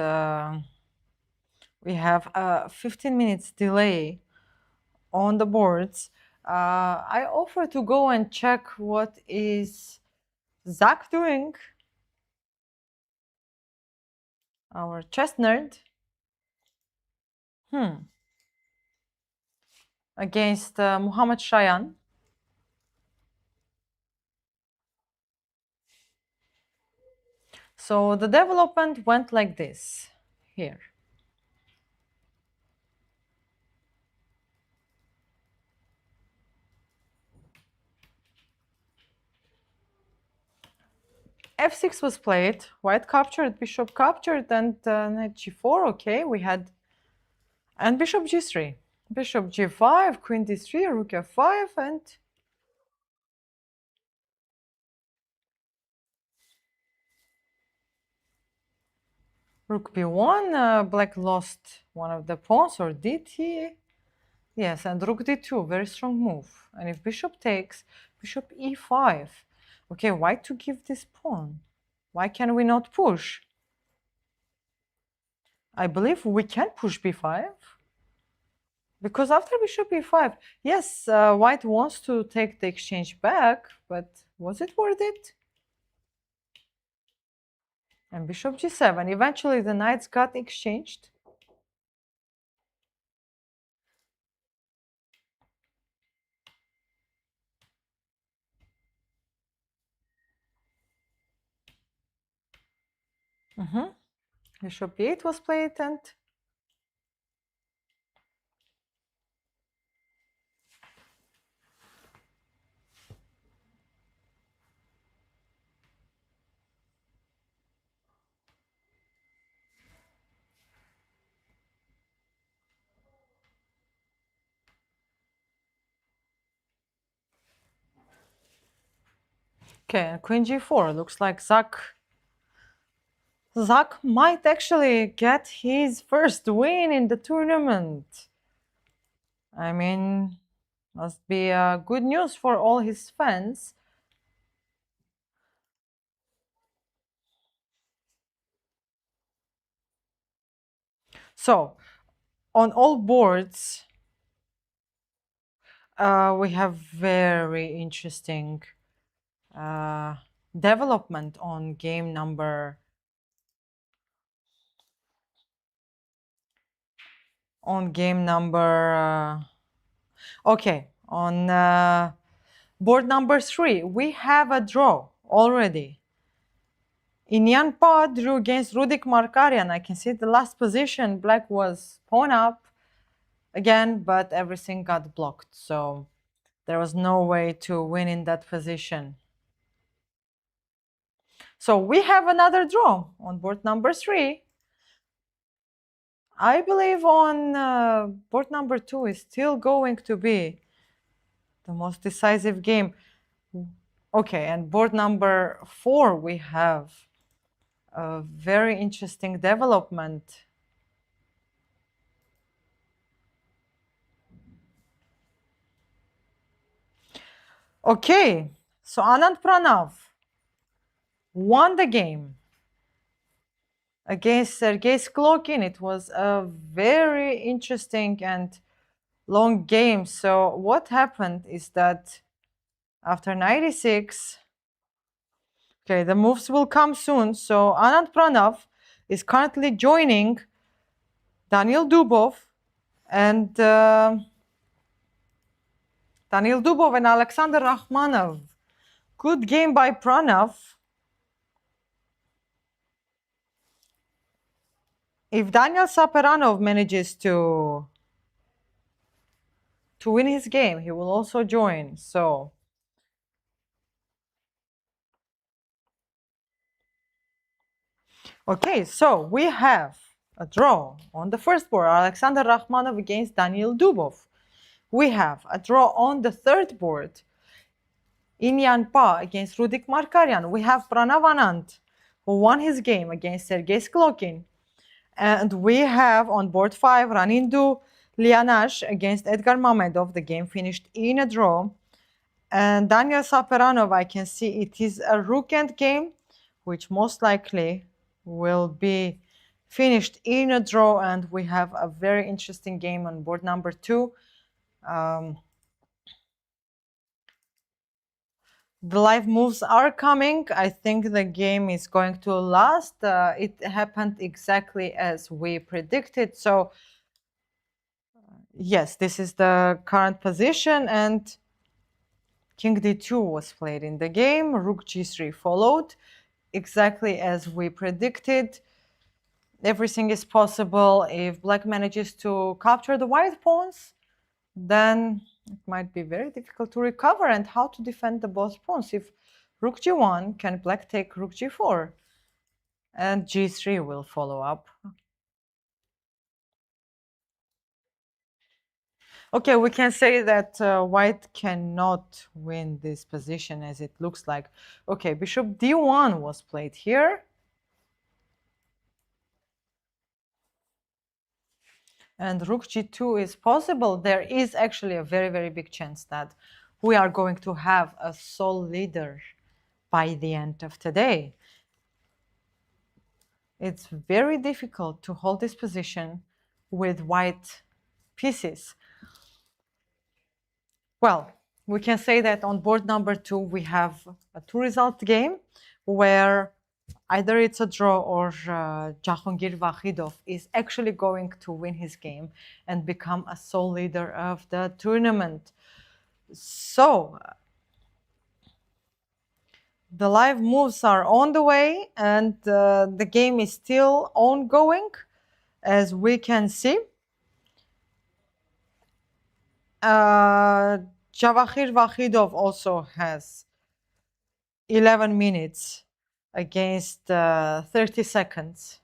we have a 15 minutes delay on the boards. I offer to go and check what is Zach doing, our chess nerd, against Muhammad Shayan. So the development went like this here. f6 was played, white captured, bishop captured, and knight g4. Okay, we had, and bishop g3, bishop g5, queen d3, rook f5, and rook b1. Black lost one of the pawns, or did he? Yes, and rook d2, very strong move. And if bishop takes, bishop e5. Okay, why to give this pawn? Why can we not push? I believe we can push b5. Because after bishop e5, yes, white wants to take the exchange back, but was it worth it? And bishop g7. Eventually, the knights got exchanged. Bishop e8 was played, and okay, and queen g4. Looks like Zach might actually get his first win in the tournament. I mean, must be good news for all his fans. So, on all boards, we have very interesting development on game number. Okay, on board number 3, we have a draw already. Inyan Pa drew against Rudik Markarian. I can see the last position. Black was pawn up again, but everything got blocked. So there was no way to win in that position. So we have another draw on board number 3. I believe on board number 2 is still going to be the most decisive game. Okay, and board number 4, we have a very interesting development. Okay, so Anand Pranav won the game against Sergei Sklokin. It was a very interesting and long game. So what happened is that after 96, okay, the moves will come soon. So Anand Pranav is currently joining Daniil Dubov and Alexander Rakhmanov. Good game by Pranav. If Daniel Saperanov manages to win his game, he will also join. So okay, so we have a draw on the first board, Alexander Rakhmanov against Daniil Dubov. We have a draw on the third board, Inyan Pa against Rudik Markarian. We have Pranav Anand, who won his game against Sergei Sklokin. And we have on board 5, Ranindu Lianash against Edgar Mamedov. The game finished in a draw. And Daniel Saperanov, I can see it is a rook end game, which most likely will be finished in a draw. And we have a very interesting game on board number 2. The live moves are coming. I think the game is going to last. It happened exactly as we predicted. So yes, this is the current position, and King d2 was played in the game. Rook g3 followed, exactly as we predicted. Everything is possible. If black manages to capture the white pawns, then it might be very difficult to recover. And how to defend the both pawns? If rook g1, can black take rook g4? And g3 will follow up. Okay, we can say that white cannot win this position as it looks like. Okay, bishop d1 was played here. And rook g2 is possible. There is actually a very, very big chance that we are going to have a sole leader by the end of today. It's very difficult to hold this position with white pieces. Well, we can say that on board number 2, we have a 2-result game where either it's a draw or Jahangir Vakhidov is actually going to win his game and become a sole leader of the tournament. So, the live moves are on the way and the game is still ongoing, as we can see. Javakhir Vakhidov also has 11 minutes against 30 seconds.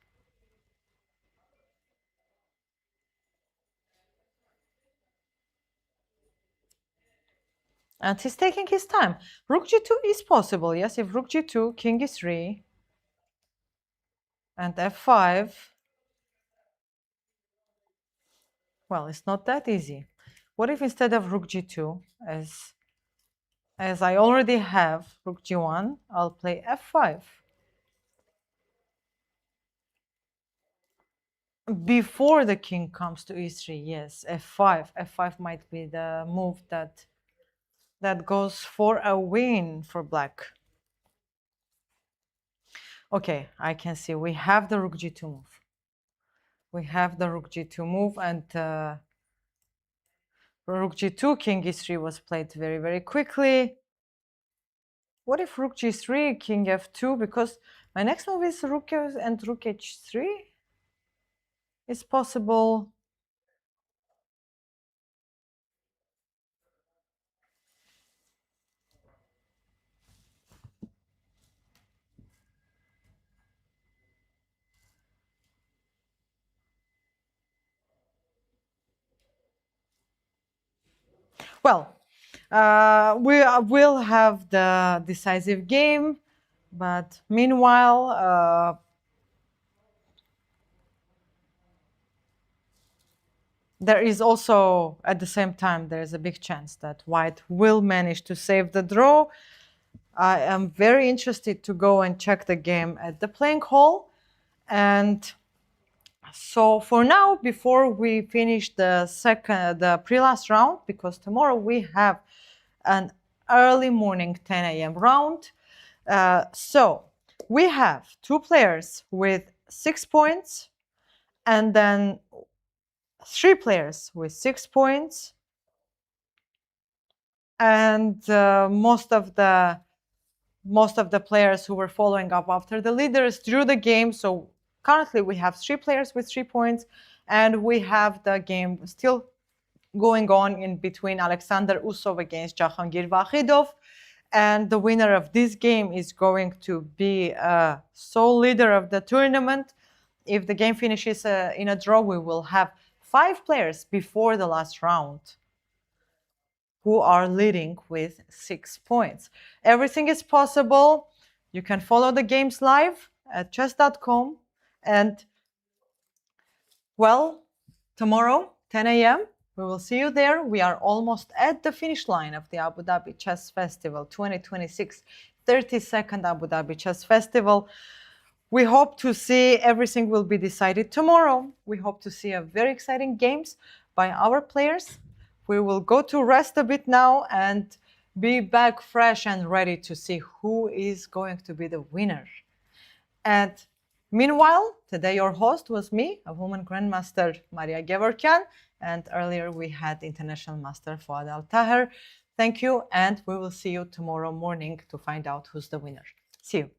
And he's taking his time. Rook g2 is possible, yes, if rook g2, king e3, and f5. Well, it's not that easy. What if instead of rook g2, as I already have rook g1, I'll play f5. Before the king comes to e3, yes, f5. f5 might be the move that goes for a win for black. Okay, I can see we have the rook g2 move. We have the rook g2 move, and rook g2, king e3 was played very, very quickly. What if rook g3, king f2? Because my next move is rook and rook h3. It's possible. Well, we will have the decisive game, but meanwhile, there is also, at the same time, there is a big chance that white will manage to save the draw. I am very interested to go and check the game at the playing hall. And so for now, before we finish the pre-last round, because tomorrow we have an early morning 10 a.m. round. So we have 2 players with 6 points, and then 3 players with 6 points, and most of the players who were following up after the leaders drew the game. So currently we have 3 players with 3 points, and we have the game still going on in between Alexander Usov against Jahangir Vakhidov. And the winner of this game is going to be a sole leader of the tournament. If the game finishes in a draw, we will have 5 players before the last round who are leading with 6 points. Everything is possible. You can follow the games live at chess.com. And, well, tomorrow, 10 a.m., we will see you there. We are almost at the finish line of the Abu Dhabi Chess Festival 2026, 32nd Abu Dhabi Chess Festival. We hope to see everything will be decided tomorrow. We hope to see a very exciting games by our players. We will go to rest a bit now and be back fresh and ready to see who is going to be the winner. And meanwhile, today your host was me, a woman grandmaster, Maria Gevorgyan, and earlier we had international master Fouad Al-Taher. Thank you, and we will see you tomorrow morning to find out who's the winner. See you.